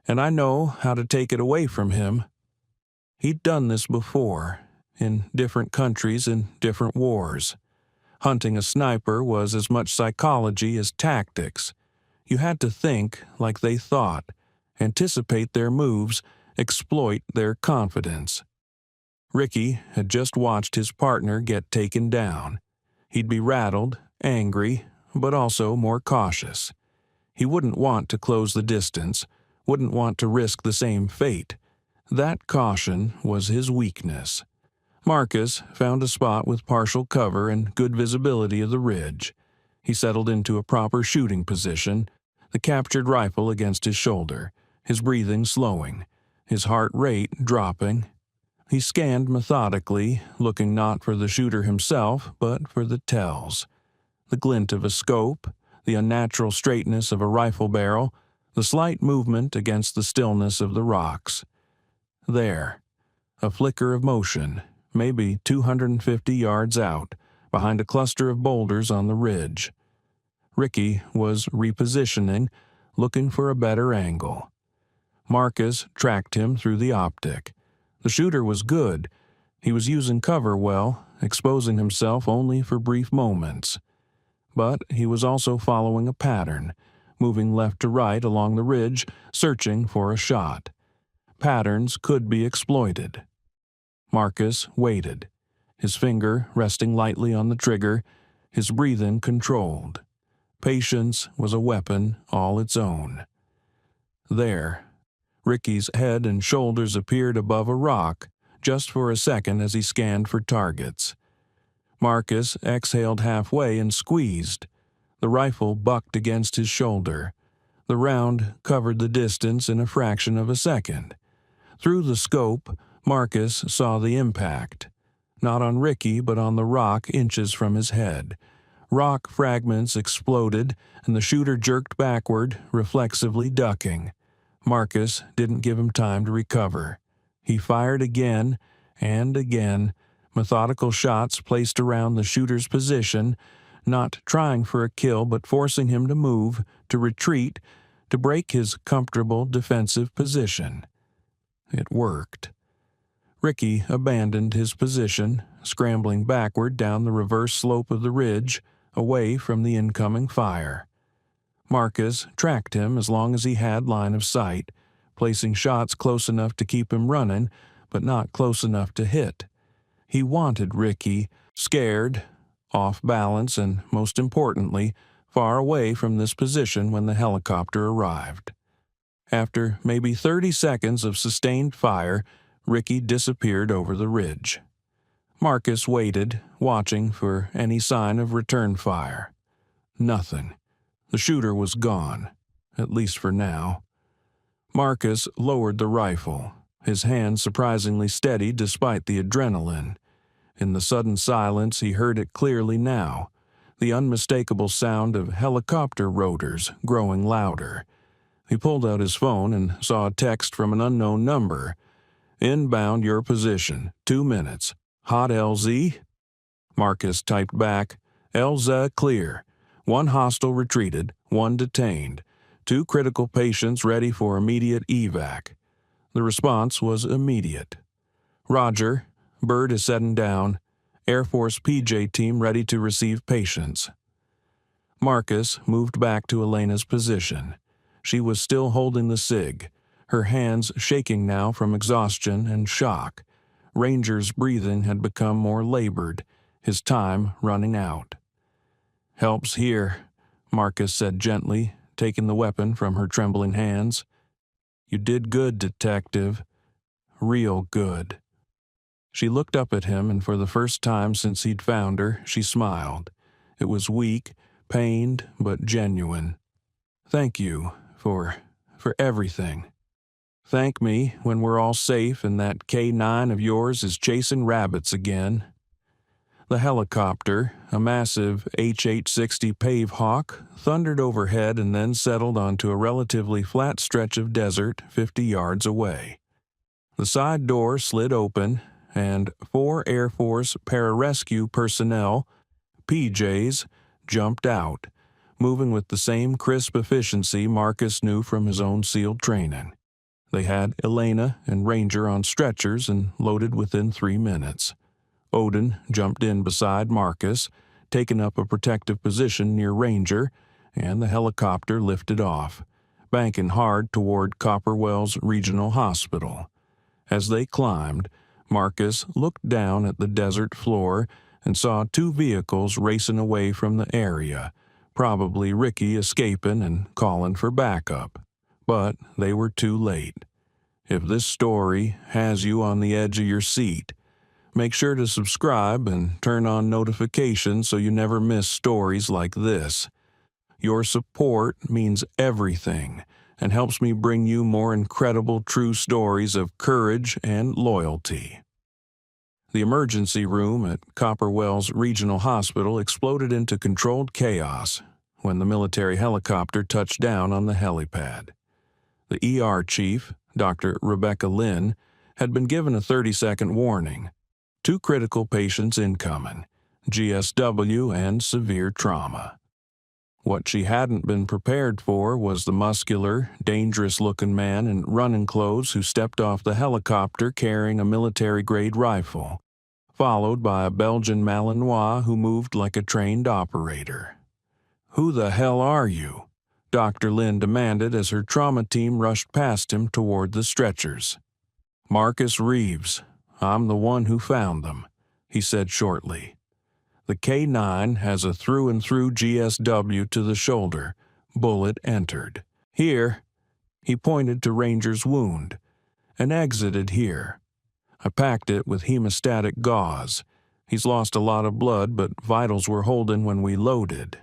"and I know how to take it away from him." He'd done this before, in different countries in different wars. Hunting a sniper was as much psychology as tactics. You had to think like they thought, anticipate their moves, exploit their confidence. Ricky had just watched his partner get taken down. He'd be rattled, angry, but also more cautious. He wouldn't want to close the distance, wouldn't want to risk the same fate. That caution was his weakness. Marcus found a spot with partial cover and good visibility of the ridge. He settled into a proper shooting position, the captured rifle against his shoulder, his breathing slowing, his heart rate dropping. He scanned methodically, looking not for the shooter himself, but for the tells. The glint of a scope, the unnatural straightness of a rifle barrel, the slight movement against the stillness of the rocks. There, a flicker of motion, maybe 250 yards out, behind a cluster of boulders on the ridge. Ricky was repositioning, looking for a better angle. Marcus tracked him through the optic. The shooter was good. He was using cover well, exposing himself only for brief moments. But he was also following a pattern, moving left to right along the ridge, searching for a shot. Patterns could be exploited. Marcus waited, his finger resting lightly on the trigger, his breathing controlled. Patience was a weapon all its own. There, Ricky's head and shoulders appeared above a rock, just for a second as he scanned for targets. Marcus exhaled halfway and squeezed. The rifle bucked against his shoulder. The round covered the distance in a fraction of a second. Through the scope, Marcus saw the impact. Not on Ricky, but on the rock inches from his head. Rock fragments exploded, and the shooter jerked backward, reflexively ducking. Marcus didn't give him time to recover. He fired again and again, methodical shots placed around the shooter's position, not trying for a kill but forcing him to move, to retreat, to break his comfortable defensive position. It worked. Ricky abandoned his position, scrambling backward down the reverse slope of the ridge, away from the incoming fire. Marcus tracked him as long as he had line of sight, placing shots close enough to keep him running, but not close enough to hit. He wanted Ricky, scared, off balance, and, most importantly, far away from this position when the helicopter arrived. After maybe 30 seconds of sustained fire, Ricky disappeared over the ridge. Marcus waited, watching for any sign of return fire. Nothing. The shooter was gone, at least for now. Marcus lowered the rifle, his hand surprisingly steady despite the adrenaline. In the sudden silence, he heard it clearly now, the unmistakable sound of helicopter rotors growing louder. He pulled out his phone and saw a text from an unknown number. "Inbound your position, 2 minutes. Hot LZ?" Marcus typed back, "LZ clear. 1 hostile retreated, 1 detained. 2 critical patients ready for immediate evac." The response was immediate. "Roger. Bird is setting down. Air Force PJ team ready to receive patients." Marcus moved back to Elena's position. She was still holding the SIG, her hands shaking now from exhaustion and shock. Ranger's breathing had become more labored, his time running out. "Help's here," Marcus said gently, taking the weapon from her trembling hands. "You did good, Detective. Real good." She looked up at him, and for the first time since he'd found her, she smiled. It was weak, pained, but genuine. "Thank you for everything. Thank me when we're all safe and that K-9 of yours is chasing rabbits again." The helicopter, a massive H-860 Pave Hawk, thundered overhead and then settled onto a relatively flat stretch of desert 50 yards away. The side door slid open, and 4 Air Force pararescue personnel, PJs, jumped out, moving with the same crisp efficiency Marcus knew from his own SEAL training. They had Elena and Ranger on stretchers and loaded within 3 minutes. Odin jumped in beside Marcus, taking up a protective position near Ranger, and the helicopter lifted off, banking hard toward Copperwell's Regional Hospital. As they climbed, Marcus looked down at the desert floor and saw 2 vehicles racing away from the area, probably Ricky escaping and calling for backup. But they were too late. If this story has you on the edge of your seat, make sure to subscribe and turn on notifications so you never miss stories like this. Your support means everything and helps me bring you more incredible true stories of courage and loyalty. The emergency room at Copper Wells Regional Hospital exploded into controlled chaos when the military helicopter touched down on the helipad. The ER chief, Dr. Rebecca Lynn, had been given a 30-second warning. 2 critical patients incoming, GSW and severe trauma. What she hadn't been prepared for was the muscular, dangerous-looking man in running clothes who stepped off the helicopter carrying a military-grade rifle, followed by a Belgian Malinois who moved like a trained operator. "Who the hell are you?" Dr. Lynn demanded as her trauma team rushed past him toward the stretchers. "Marcus Reeves. I'm the one who found them," he said shortly. "The K-9 has a through-and-through GSW to the shoulder. Bullet entered. Here." He pointed to Ranger's wound. "And exited here. I packed it with hemostatic gauze. He's lost a lot of blood, but vitals were holding when we loaded."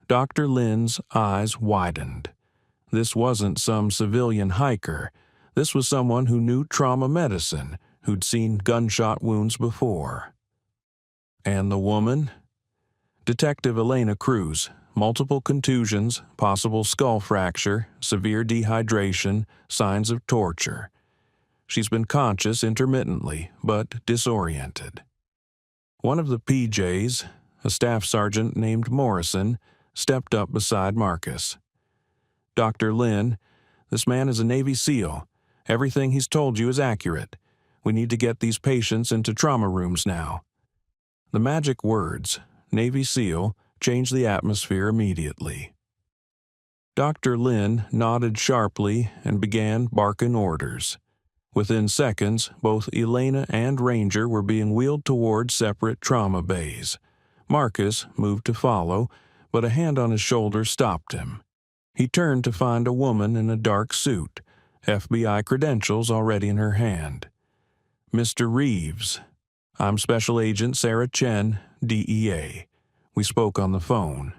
Dr. Lynn's eyes widened. This wasn't some civilian hiker. This was someone who knew trauma medicine, who'd seen gunshot wounds before. "And the woman?" "Detective Elena Cruz. Multiple contusions, possible skull fracture, severe dehydration, signs of torture. She's been conscious intermittently, but disoriented." One of the PJs, a staff sergeant named Morrison, stepped up beside Marcus. "Dr. Lynn, this man is a Navy SEAL. Everything he's told you is accurate. We need to get these patients into trauma rooms now." The magic words, Navy SEAL, changed the atmosphere immediately. Dr. Lynn nodded sharply and began barking orders. Within seconds, both Elena and Ranger were being wheeled toward separate trauma bays. Marcus moved to follow, but a hand on his shoulder stopped him. He turned to find a woman in a dark suit, FBI credentials already in her hand. "Mr. Reeves, I'm Special Agent Sarah Chen, DEA. We spoke on the phone."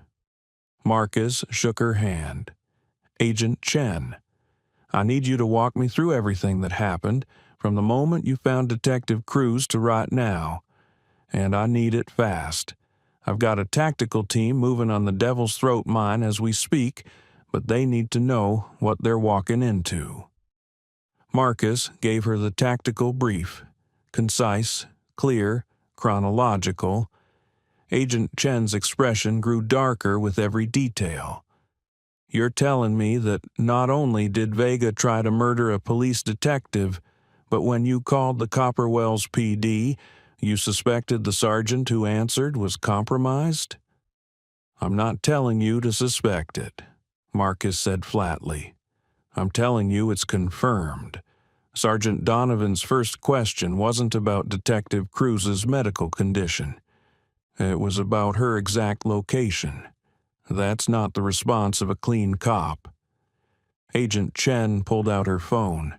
Marcus shook her hand. "Agent Chen, I need you to walk me through everything that happened, from the moment you found Detective Cruz to right now. And I need it fast. I've got a tactical team moving on the Devil's Throat mine as we speak, but they need to know what they're walking into." Marcus gave her the tactical brief, concise, clear, chronological. Agent Chen's expression grew darker with every detail. "You're telling me that not only did Vega try to murder a police detective, but when you called the Copper Wells PD, you suspected the sergeant who answered was compromised?" "I'm not telling you to suspect it," Marcus said flatly. "I'm telling you it's confirmed. Sergeant Donovan's first question wasn't about Detective Cruz's medical condition. It was about her exact location. That's not the response of a clean cop." Agent Chen pulled out her phone.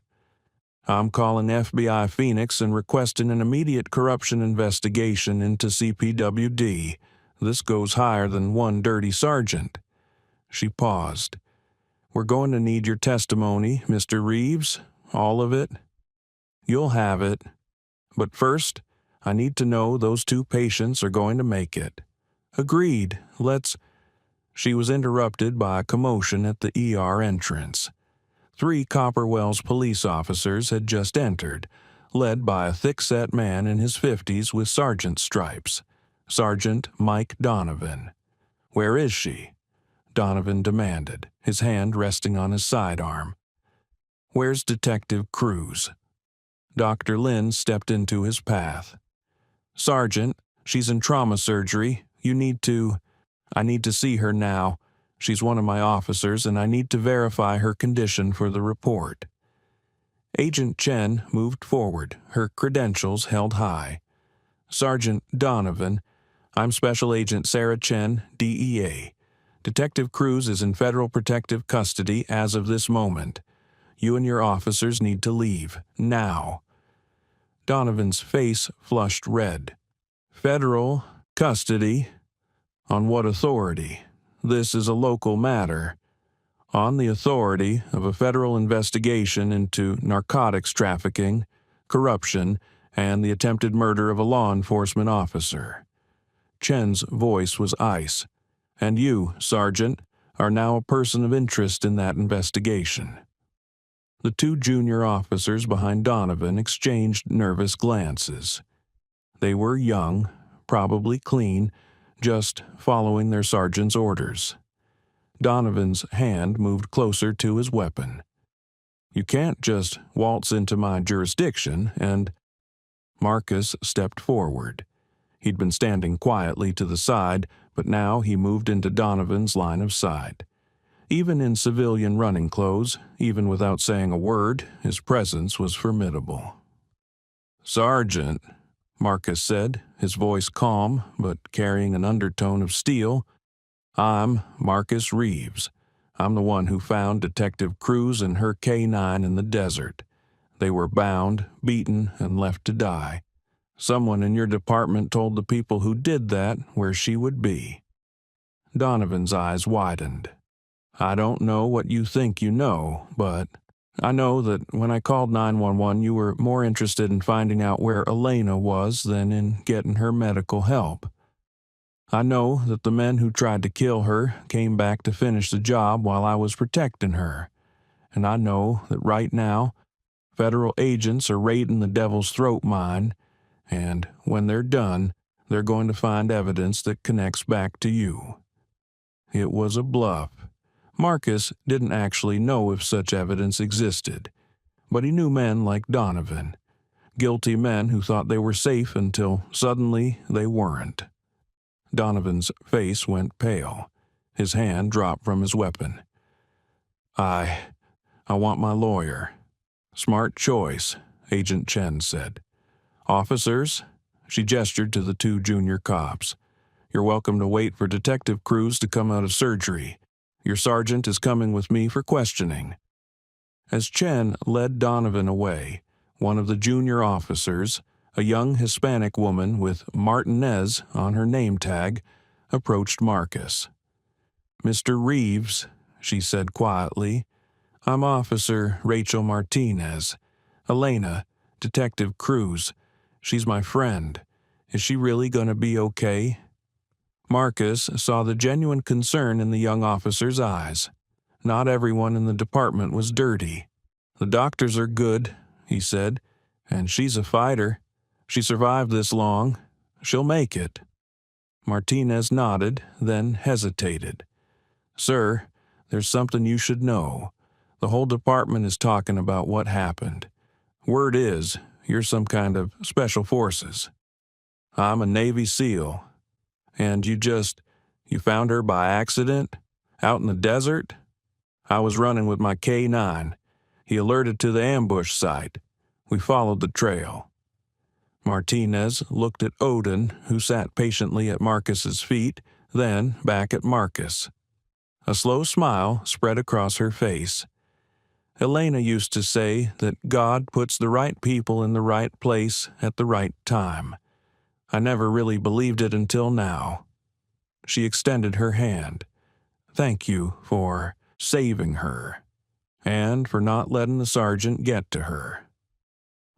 "I'm calling FBI Phoenix and requesting an immediate corruption investigation into CPWD. This goes higher than one dirty sergeant." She paused. "We're going to need your testimony, Mr. Reeves. All of it." "You'll have it. But first, I need to know those 2 patients are going to make it." "Agreed. Let's—" She was interrupted by a commotion at the ER entrance. 3 Copper Wells police officers had just entered, led by a thick-set man in his 50s with sergeant stripes, Sergeant Mike Donovan. "Where is she?" Donovan demanded, his hand resting on his sidearm. "Where's Detective Cruz?" Dr. Lynn stepped into his path. "Sergeant, she's in trauma surgery. I need to see her now. She's one of my officers, and I need to verify her condition for the report." Agent Chen moved forward, her credentials held high. "Sergeant Donovan, I'm Special Agent Sarah Chen, DEA. Detective Cruz is in federal protective custody as of this moment. You and your officers need to leave, now." Donovan's face flushed red. "Federal custody? On what authority? This is a local matter." "On the authority of a federal investigation into narcotics trafficking, corruption, and the attempted murder of a law enforcement officer. Chen's voice was ice. And you, Sergeant, are now a person of interest in that investigation. The two junior officers behind Donovan exchanged nervous glances. They were young, probably clean, just following their sergeant's orders. Donovan's hand moved closer to his weapon. You can't just waltz into my jurisdiction and... Marcus stepped forward. He'd been standing quietly to the side, but now he moved into Donovan's line of sight. Even in civilian running clothes, even without saying a word, his presence was formidable. "Sergeant," Marcus said, his voice calm but carrying an undertone of steel, "I'm Marcus Reeves. I'm the one who found Detective Cruz and her K-9 in the desert. They were bound, beaten, and left to die. Someone in your department told the people who did that where she would be." Donovan's eyes widened. "I don't know what you think you know, but I know that when I called 911 you were more interested in finding out where Elena was than in getting her medical help. I know that the men who tried to kill her came back to finish the job while I was protecting her. And I know that right now, federal agents are raiding the Devil's Throat mine, and when they're done, they're going to find evidence that connects back to you." It was a bluff. Marcus didn't actually know if such evidence existed, but he knew men like Donovan, guilty men who thought they were safe until suddenly they weren't. Donovan's face went pale. His hand dropped from his weapon. I want my lawyer." "Smart choice," Agent Chen said. "Officers," she gestured to the two junior cops, "you're welcome to wait for Detective Cruz to come out of surgery. Your sergeant is coming with me for questioning." As Chen led Donovan away, one of the junior officers, a young Hispanic woman with Martinez on her name tag, approached Marcus. "Mr. Reeves," she said quietly, "I'm Officer Rachel Martinez. Elena, Detective Cruz. She's my friend. Is she really going to be okay?" Marcus saw the genuine concern in the young officer's eyes. Not everyone in the department was dirty. "The doctors are good," he said, "and she's a fighter. She survived this long. She'll make it." Martinez nodded, then hesitated. "Sir, there's something you should know. The whole department is talking about what happened. Word is, you're some kind of special forces. I'm a Navy SEAL. And you found her by accident? Out in the desert?" "I was running with my K-9. He alerted to the ambush site. We followed the trail." Martinez looked at Odin, who sat patiently at Marcus's feet, then back at Marcus. A slow smile spread across her face. "Elena used to say that God puts the right people in the right place at the right time. I never really believed it until now." She extended her hand. "Thank you for saving her, and for not letting the sergeant get to her."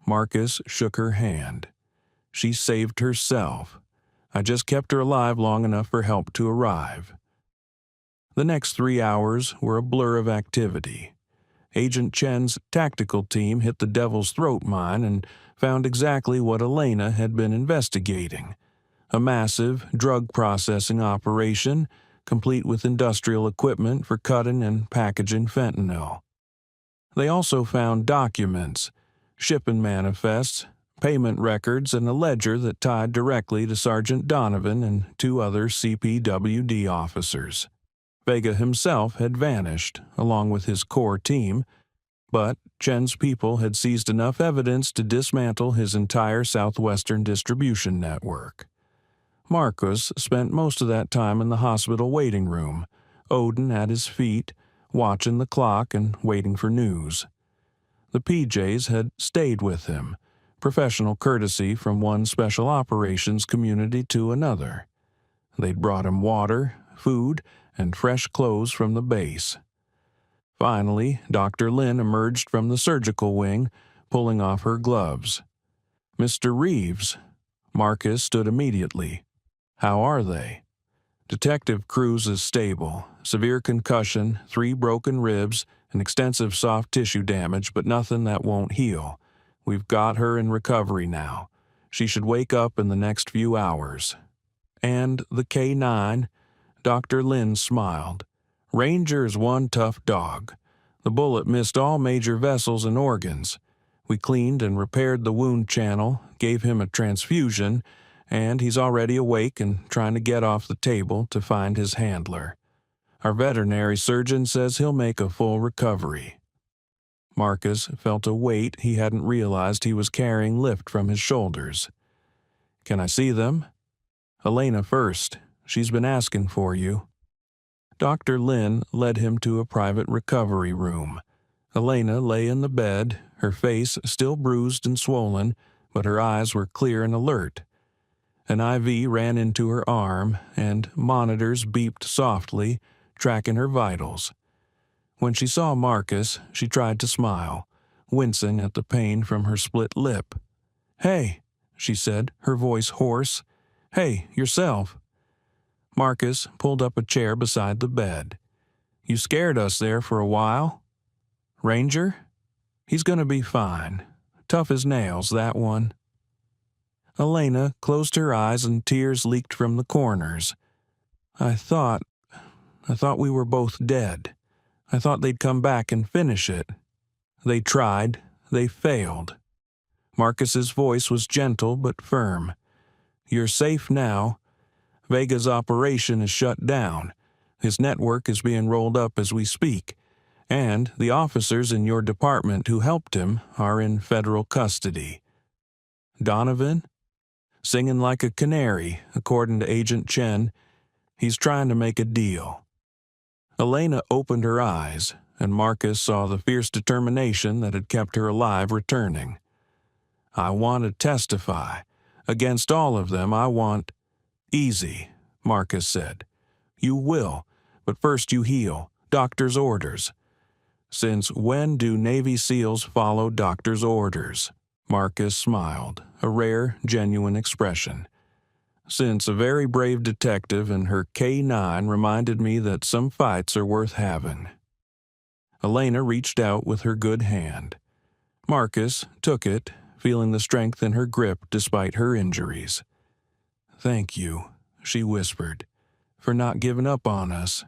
Marcus shook her hand. "She saved herself. I just kept her alive long enough for help to arrive." The next 3 hours were a blur of activity. Agent Chen's tactical team hit the Devil's Throat mine and found exactly what Elena had been investigating: a massive drug processing operation, complete with industrial equipment for cutting and packaging fentanyl. They also found documents, shipping manifests, payment records, and a ledger that tied directly to Sergeant Donovan and 2 other CPWD officers. Vega himself had vanished, along with his core team, but Chen's people had seized enough evidence to dismantle his entire southwestern distribution network. Marcus spent most of that time in the hospital waiting room, Odin at his feet, watching the clock and waiting for news. The PJs had stayed with him, professional courtesy from one special operations community to another. They'd brought him water, food, and fresh clothes from the base. Finally, Dr. Lin emerged from the surgical wing, pulling off her gloves. Mr. Reeves. Marcus stood immediately. How are they? Detective Cruz is stable. Severe concussion, 3 broken ribs, and extensive soft tissue damage, but nothing that won't heal. We've got her in recovery now. She should wake up in the next few hours. And the K-9? Dr. Lynn smiled. Ranger's one tough dog. The bullet missed all major vessels and organs. We cleaned and repaired the wound channel, gave him a transfusion, and he's already awake and trying to get off the table to find his handler. Our veterinary surgeon says he'll make a full recovery. Marcus felt a weight he hadn't realized he was carrying lift from his shoulders. Can I see them? Elena first. She's been asking for you. Dr. Lynn led him to a private recovery room. Elena lay in the bed, her face still bruised and swollen, but her eyes were clear and alert. An IV ran into her arm, and monitors beeped softly, tracking her vitals. When she saw Marcus, she tried to smile, wincing at the pain from her split lip. "Hey," she said, her voice hoarse. "Hey, yourself." Marcus pulled up a chair beside the bed. "You scared us there for a while." "Ranger? He's gonna be fine. Tough as nails, that one." Elena closed her eyes and tears leaked from the corners. I thought we were both dead. I thought they'd come back and finish it. They tried. They failed." Marcus's voice was gentle but firm. "You're safe now. Vega's operation is shut down. His network is being rolled up as we speak, and the officers in your department who helped him are in federal custody." "Donovan?" "Singing like a canary, according to Agent Chen. He's trying to make a deal." Elena opened her eyes, and Marcus saw the fierce determination that had kept her alive returning. "I want to testify. Against all of them, I want—" "Easy," Marcus said. "You will, but first you heal. Doctor's orders." "Since when do Navy SEALs follow doctor's orders?" Marcus smiled, a rare, genuine expression. "Since a very brave detective and her K-9 reminded me that some fights are worth having." Elena reached out with her good hand. Marcus took it, feeling the strength in her grip despite her injuries. "Thank you," she whispered, "for not giving up on us.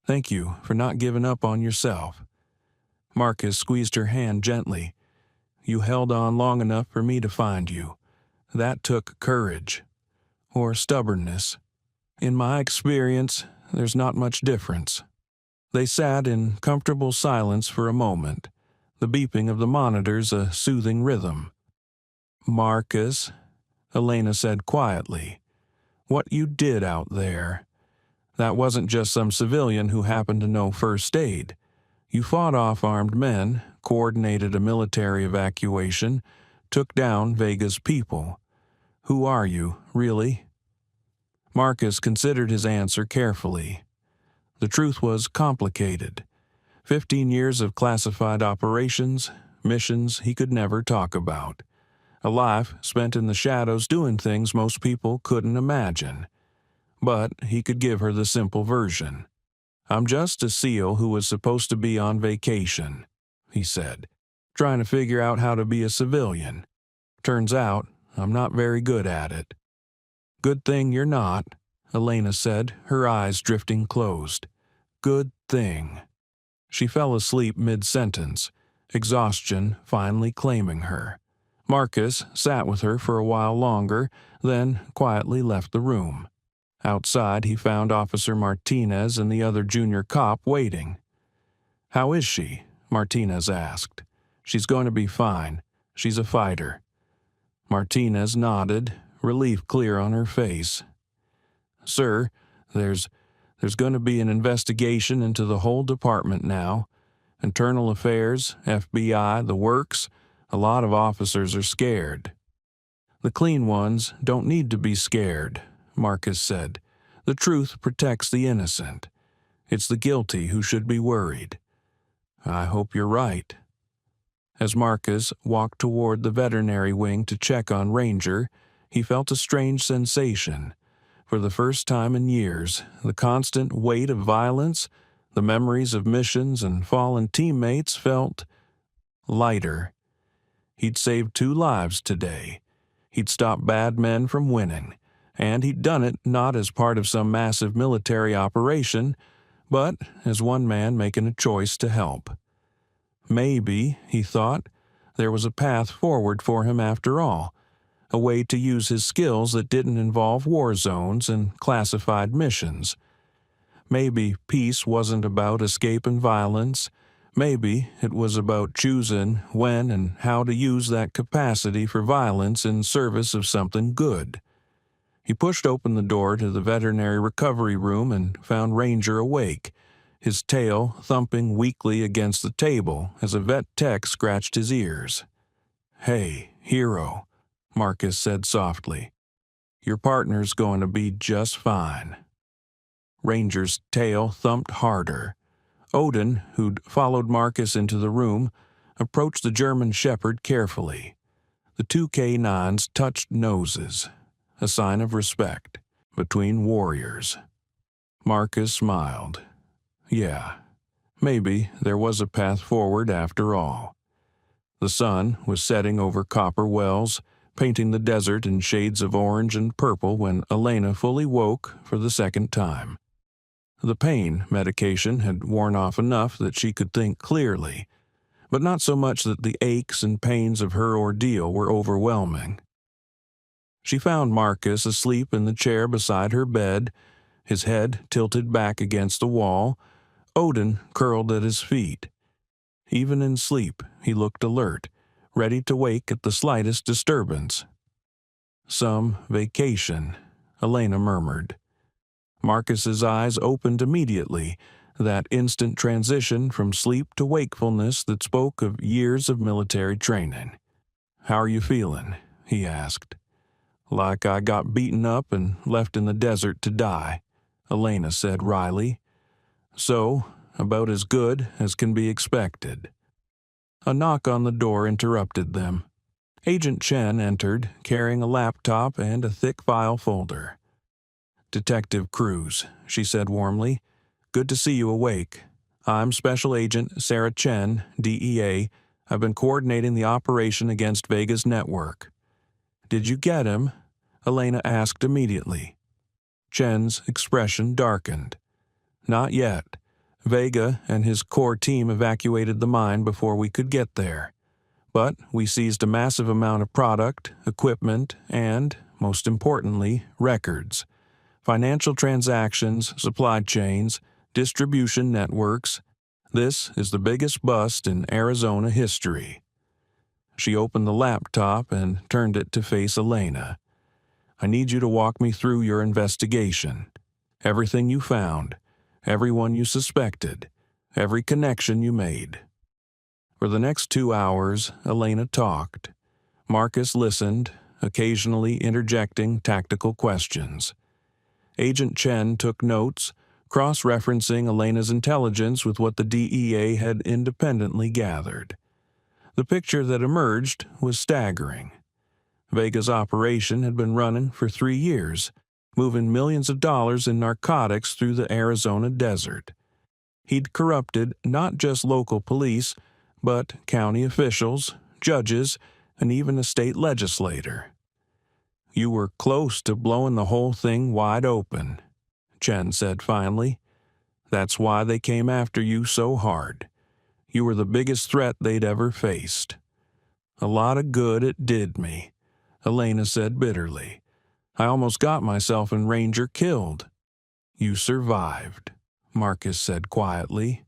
Thank you for not giving up on yourself." Marcus squeezed her hand gently. "You held on long enough for me to find you. That took courage. Or stubbornness. In my experience, there's not much difference." They sat in comfortable silence for a moment, the beeping of the monitors a soothing rhythm. "Marcus," Elena said quietly, "what you did out there, that wasn't just some civilian who happened to know first aid. You fought off armed men, coordinated a military evacuation, took down Vega's people. Who are you, really?" Marcus considered his answer carefully. The truth was complicated. 15 years of classified operations, missions he could never talk about. A life spent in the shadows doing things most people couldn't imagine. But he could give her the simple version. "I'm just a SEAL who was supposed to be on vacation," he said, "trying to figure out how to be a civilian. Turns out I'm not very good at it." "Good thing you're not," Elena said, her eyes drifting closed. "Good thing." She fell asleep mid-sentence, exhaustion finally claiming her. Marcus sat with her for a while longer, then quietly left the room. Outside, he found Officer Martinez and the other junior cop waiting. "How is she?" Martinez asked. "She's going to be fine. She's a fighter." Martinez nodded, relief clear on her face. "Sir, there's going to be an investigation into the whole department now. Internal Affairs, FBI, the works. A lot of officers are scared." "The clean ones don't need to be scared," Marcus said. "The truth protects the innocent. It's the guilty who should be worried." "I hope you're right." As Marcus walked toward the veterinary wing to check on Ranger, he felt a strange sensation. For the first time in years, the constant weight of violence, the memories of missions and fallen teammates felt lighter. He'd saved 2 lives today. He'd stopped bad men from winning, and he'd done it not as part of some massive military operation, but as one man making a choice to help. Maybe, he thought, there was a path forward for him after all, a way to use his skills that didn't involve war zones and classified missions. Maybe peace wasn't about escape and violence. Maybe it was about choosing when and how to use that capacity for violence in service of something good. He pushed open the door to the veterinary recovery room and found Ranger awake, his tail thumping weakly against the table as a vet tech scratched his ears. "Hey, hero," Marcus said softly. "Your partner's going to be just fine." Ranger's tail thumped harder. Odin, who'd followed Marcus into the room, approached the German shepherd carefully. The 2 canines touched noses, a sign of respect between warriors. Marcus smiled. Yeah, maybe there was a path forward after all. The sun was setting over Copper Wells, painting the desert in shades of orange and purple when Elena fully woke for the second time. The pain medication had worn off enough that she could think clearly, but not so much that the aches and pains of her ordeal were overwhelming. She found Marcus asleep in the chair beside her bed, his head tilted back against the wall, Odin curled at his feet. Even in sleep, he looked alert, ready to wake at the slightest disturbance. "Some vacation," Elena murmured. Marcus's eyes opened immediately, that instant transition from sleep to wakefulness that spoke of years of military training. "How are you feeling?" he asked. "Like I got beaten up and left in the desert to die," Elena said wryly. "So, about as good as can be expected." A knock on the door interrupted them. Agent Chen entered, carrying a laptop and a thick file folder. "Detective Cruz," she said warmly. "Good to see you awake. I'm Special Agent Sarah Chen, DEA. I've been coordinating the operation against Vega's network." "Did you get him?" Elena asked immediately. Chen's expression darkened. "Not yet. Vega and his core team evacuated the mine before we could get there. But we seized a massive amount of product, equipment, and, most importantly, records. Financial transactions, supply chains, distribution networks. This is the biggest bust in Arizona history." She opened the laptop and turned it to face Elena. "I need you to walk me through your investigation. Everything you found, everyone you suspected, every connection you made." For the next 2 hours, Elena talked. Marcus listened, occasionally interjecting tactical questions. Agent Chen took notes, cross-referencing Elena's intelligence with what the DEA had independently gathered. The picture that emerged was staggering. Vega's operation had been running for 3 years, moving millions of dollars in narcotics through the Arizona desert. He'd corrupted not just local police, but county officials, judges, and even a state legislator. "You were close to blowing the whole thing wide open," Chen said finally. "That's why they came after you so hard. You were the biggest threat they'd ever faced." "A lot of good it did me," Elena said bitterly. "I almost got myself and Ranger killed." "You survived," Marcus said quietly.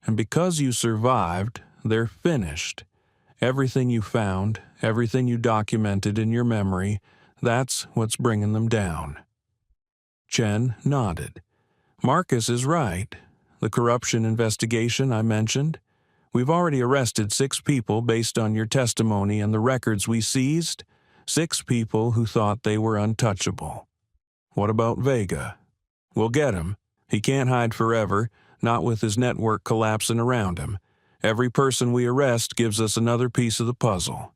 "And because you survived, they're finished. Everything you found, everything you documented in your memory, that's what's bringing them down." Chen nodded. "Marcus is right. The corruption investigation I mentioned, we've already arrested 6 people based on your testimony and the records we seized, 6 people who thought they were untouchable. What about Vega? We'll get him. He can't hide forever, not with his network collapsing around him. Every person we arrest gives us another piece of the puzzle."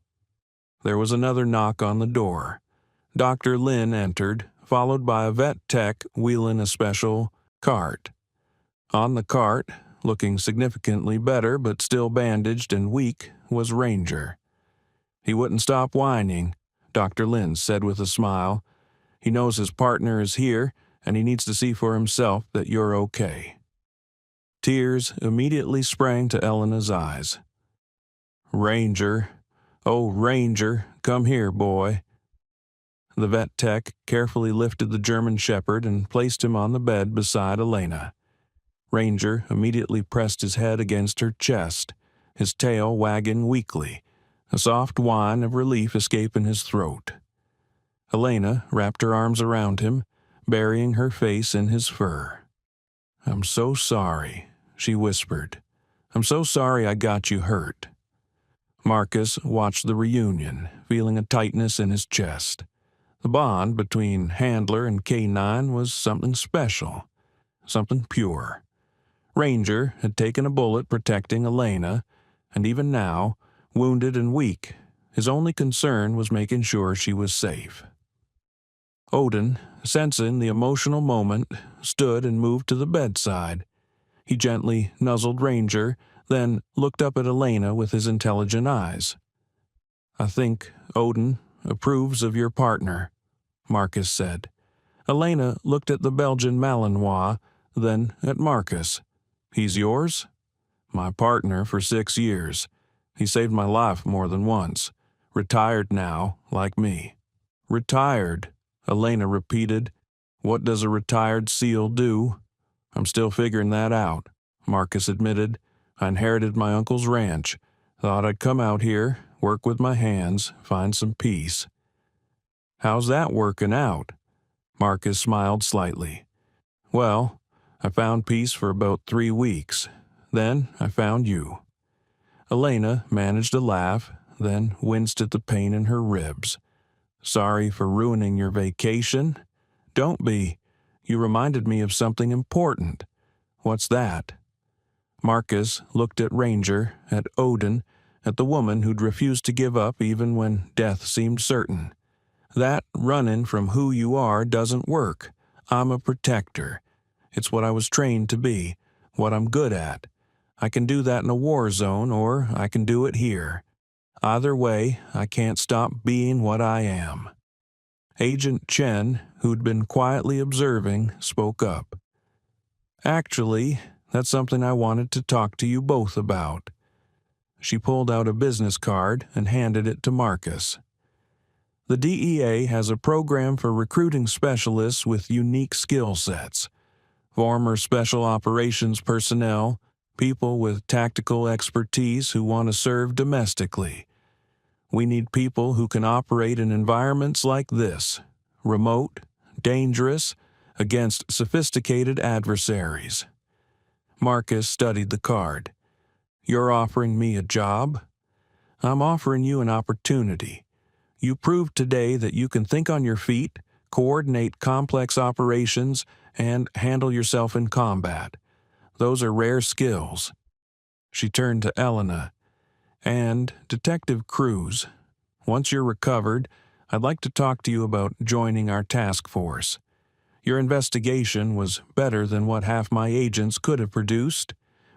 There was another knock on the door. Dr. Lynn entered, followed by a vet tech wheeling a special cart. On the cart, looking significantly better but still bandaged and weak, was Ranger. "He wouldn't stop whining," Dr. Lynn said with a smile. "He knows his partner is here, and he needs to see for himself that you're okay." Tears immediately sprang to Elena's eyes. "Ranger, oh Ranger, come here, boy." The vet tech carefully lifted the German Shepherd and placed him on the bed beside Elena. Ranger immediately pressed his head against her chest, his tail wagging weakly, a soft whine of relief escaping his throat. Elena wrapped her arms around him, burying her face in his fur. "I'm so sorry," she whispered. "I'm so sorry I got you hurt." Marcus watched the reunion, feeling a tightness in his chest. The bond between handler and K9 was something special, something pure. Ranger had taken a bullet protecting Elena, and even now, wounded and weak, his only concern was making sure she was safe. Odin, sensing the emotional moment, stood and moved to the bedside. He gently nuzzled Ranger, then looked up at Elena with his intelligent eyes. "I think Odin approves of your partner," Marcus said. Elena looked at the Belgian Malinois, then at Marcus. "He's yours?" "My partner for 6 years. He saved my life more than once. Retired now, like me." "Retired," Elena repeated. "What does a retired SEAL do?" "I'm still figuring that out," Marcus admitted. "I inherited my uncle's ranch. Thought I'd come out here, work with my hands, find some peace." "How's that working out?" Marcus smiled slightly. "Well, I found peace for about 3 weeks. Then I found you." Elena managed a laugh, then winced at the pain in her ribs. "Sorry for ruining your vacation?" "Don't be. You reminded me of something important." "What's that?" Marcus looked at Ranger, at Odin, at the woman who'd refused to give up even when death seemed certain. "That running from who you are doesn't work. I'm a protector. It's what I was trained to be, what I'm good at. I can do that in a war zone, or I can do it here. Either way, I can't stop being what I am." Agent Chen, who'd been quietly observing, spoke up. "Actually, that's something I wanted to talk to you both about." She pulled out a business card and handed it to Marcus. "The DEA has a program for recruiting specialists with unique skill sets. Former special operations personnel, people with tactical expertise who want to serve domestically. We need people who can operate in environments like this, remote, dangerous, against sophisticated adversaries." Marcus studied the card. "You're offering me a job?" "I'm offering you an opportunity. You proved today that you can think on your feet, coordinate complex operations, and handle yourself in combat. Those are rare skills." She turned to Elena. "And Detective Cruz, once you're recovered, I'd like to talk to you about joining our task force. Your investigation was better than what half my agents could have produced.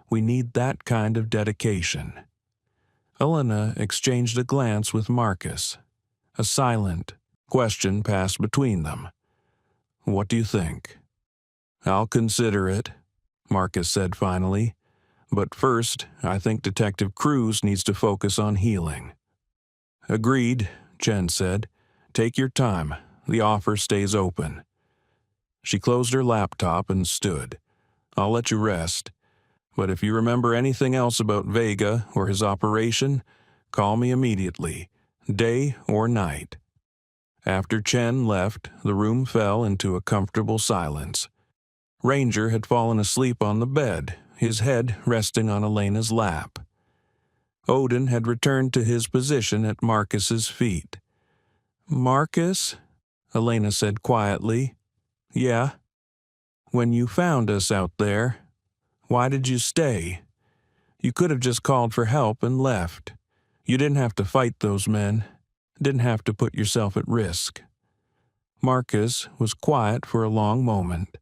We need that kind of dedication." Elena exchanged a glance with Marcus. A silent question passed between them. "What do you think?" "I'll consider it," Marcus said finally. "But first, I think Detective Cruz needs to focus on healing." "Agreed," Chen said. "Take your time. The offer stays open." She closed her laptop and stood. "I'll let you rest. But if you remember anything else about Vega or his operation, call me immediately, day or night." After Chen left, the room fell into a comfortable silence. Ranger had fallen asleep on the bed, his head resting on Elena's lap. Odin had returned to his position at Marcus's feet. "Marcus?" Elena said quietly. "Yeah?" "When you found us out there, why did you stay? You could have just called for help and left. You didn't have to fight those men, didn't have to put yourself at risk." Marcus was quiet for a long moment,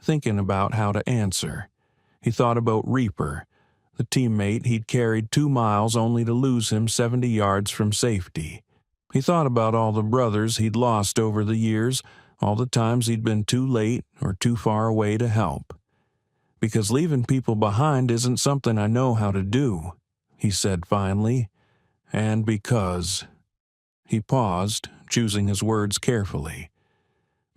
thinking about how to answer. He thought about Reaper, the teammate he'd carried 2 miles only to lose him 70 yards from safety. He thought about all the brothers he'd lost over the years, all the times he'd been too late or too far away to help. "Because leaving people behind isn't something I know how to do," he said finally. "And because—" He paused, choosing his words carefully.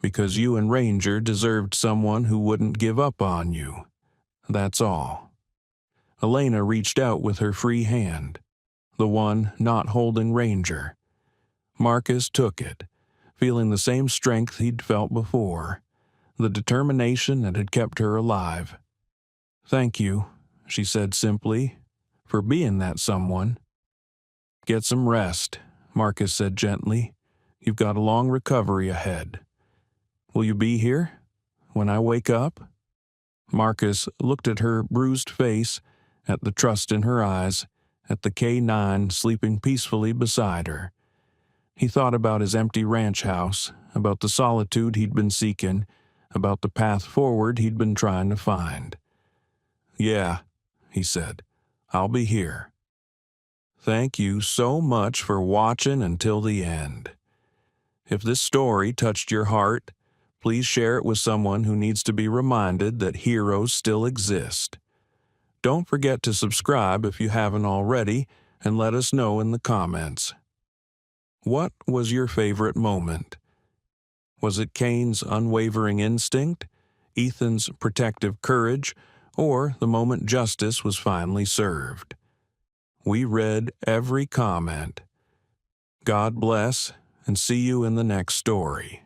"Because you and Ranger deserved someone who wouldn't give up on you. That's all." Elena reached out with her free hand, the one not holding Ranger. Marcus took it, feeling the same strength he'd felt before, the determination that had kept her alive. "Thank you," she said simply, "for being that someone." "Get some rest," Marcus said gently. "You've got a long recovery ahead. Will you be here when I wake up?" Marcus looked at her bruised face, at the trust in her eyes, at the K-9 sleeping peacefully beside her. He thought about his empty ranch house, about the solitude he'd been seeking, about the path forward he'd been trying to find. "Yeah," he said, "I'll be here." Thank you so much for watching until the end. If this story touched your heart, please share it with someone who needs to be reminded that heroes still exist. Don't forget to subscribe if you haven't already, and let us know in the comments. What was your favorite moment? Was it Kane's unwavering instinct, Ethan's protective courage, or the moment justice was finally served? We read every comment. God bless, and see you in the next story.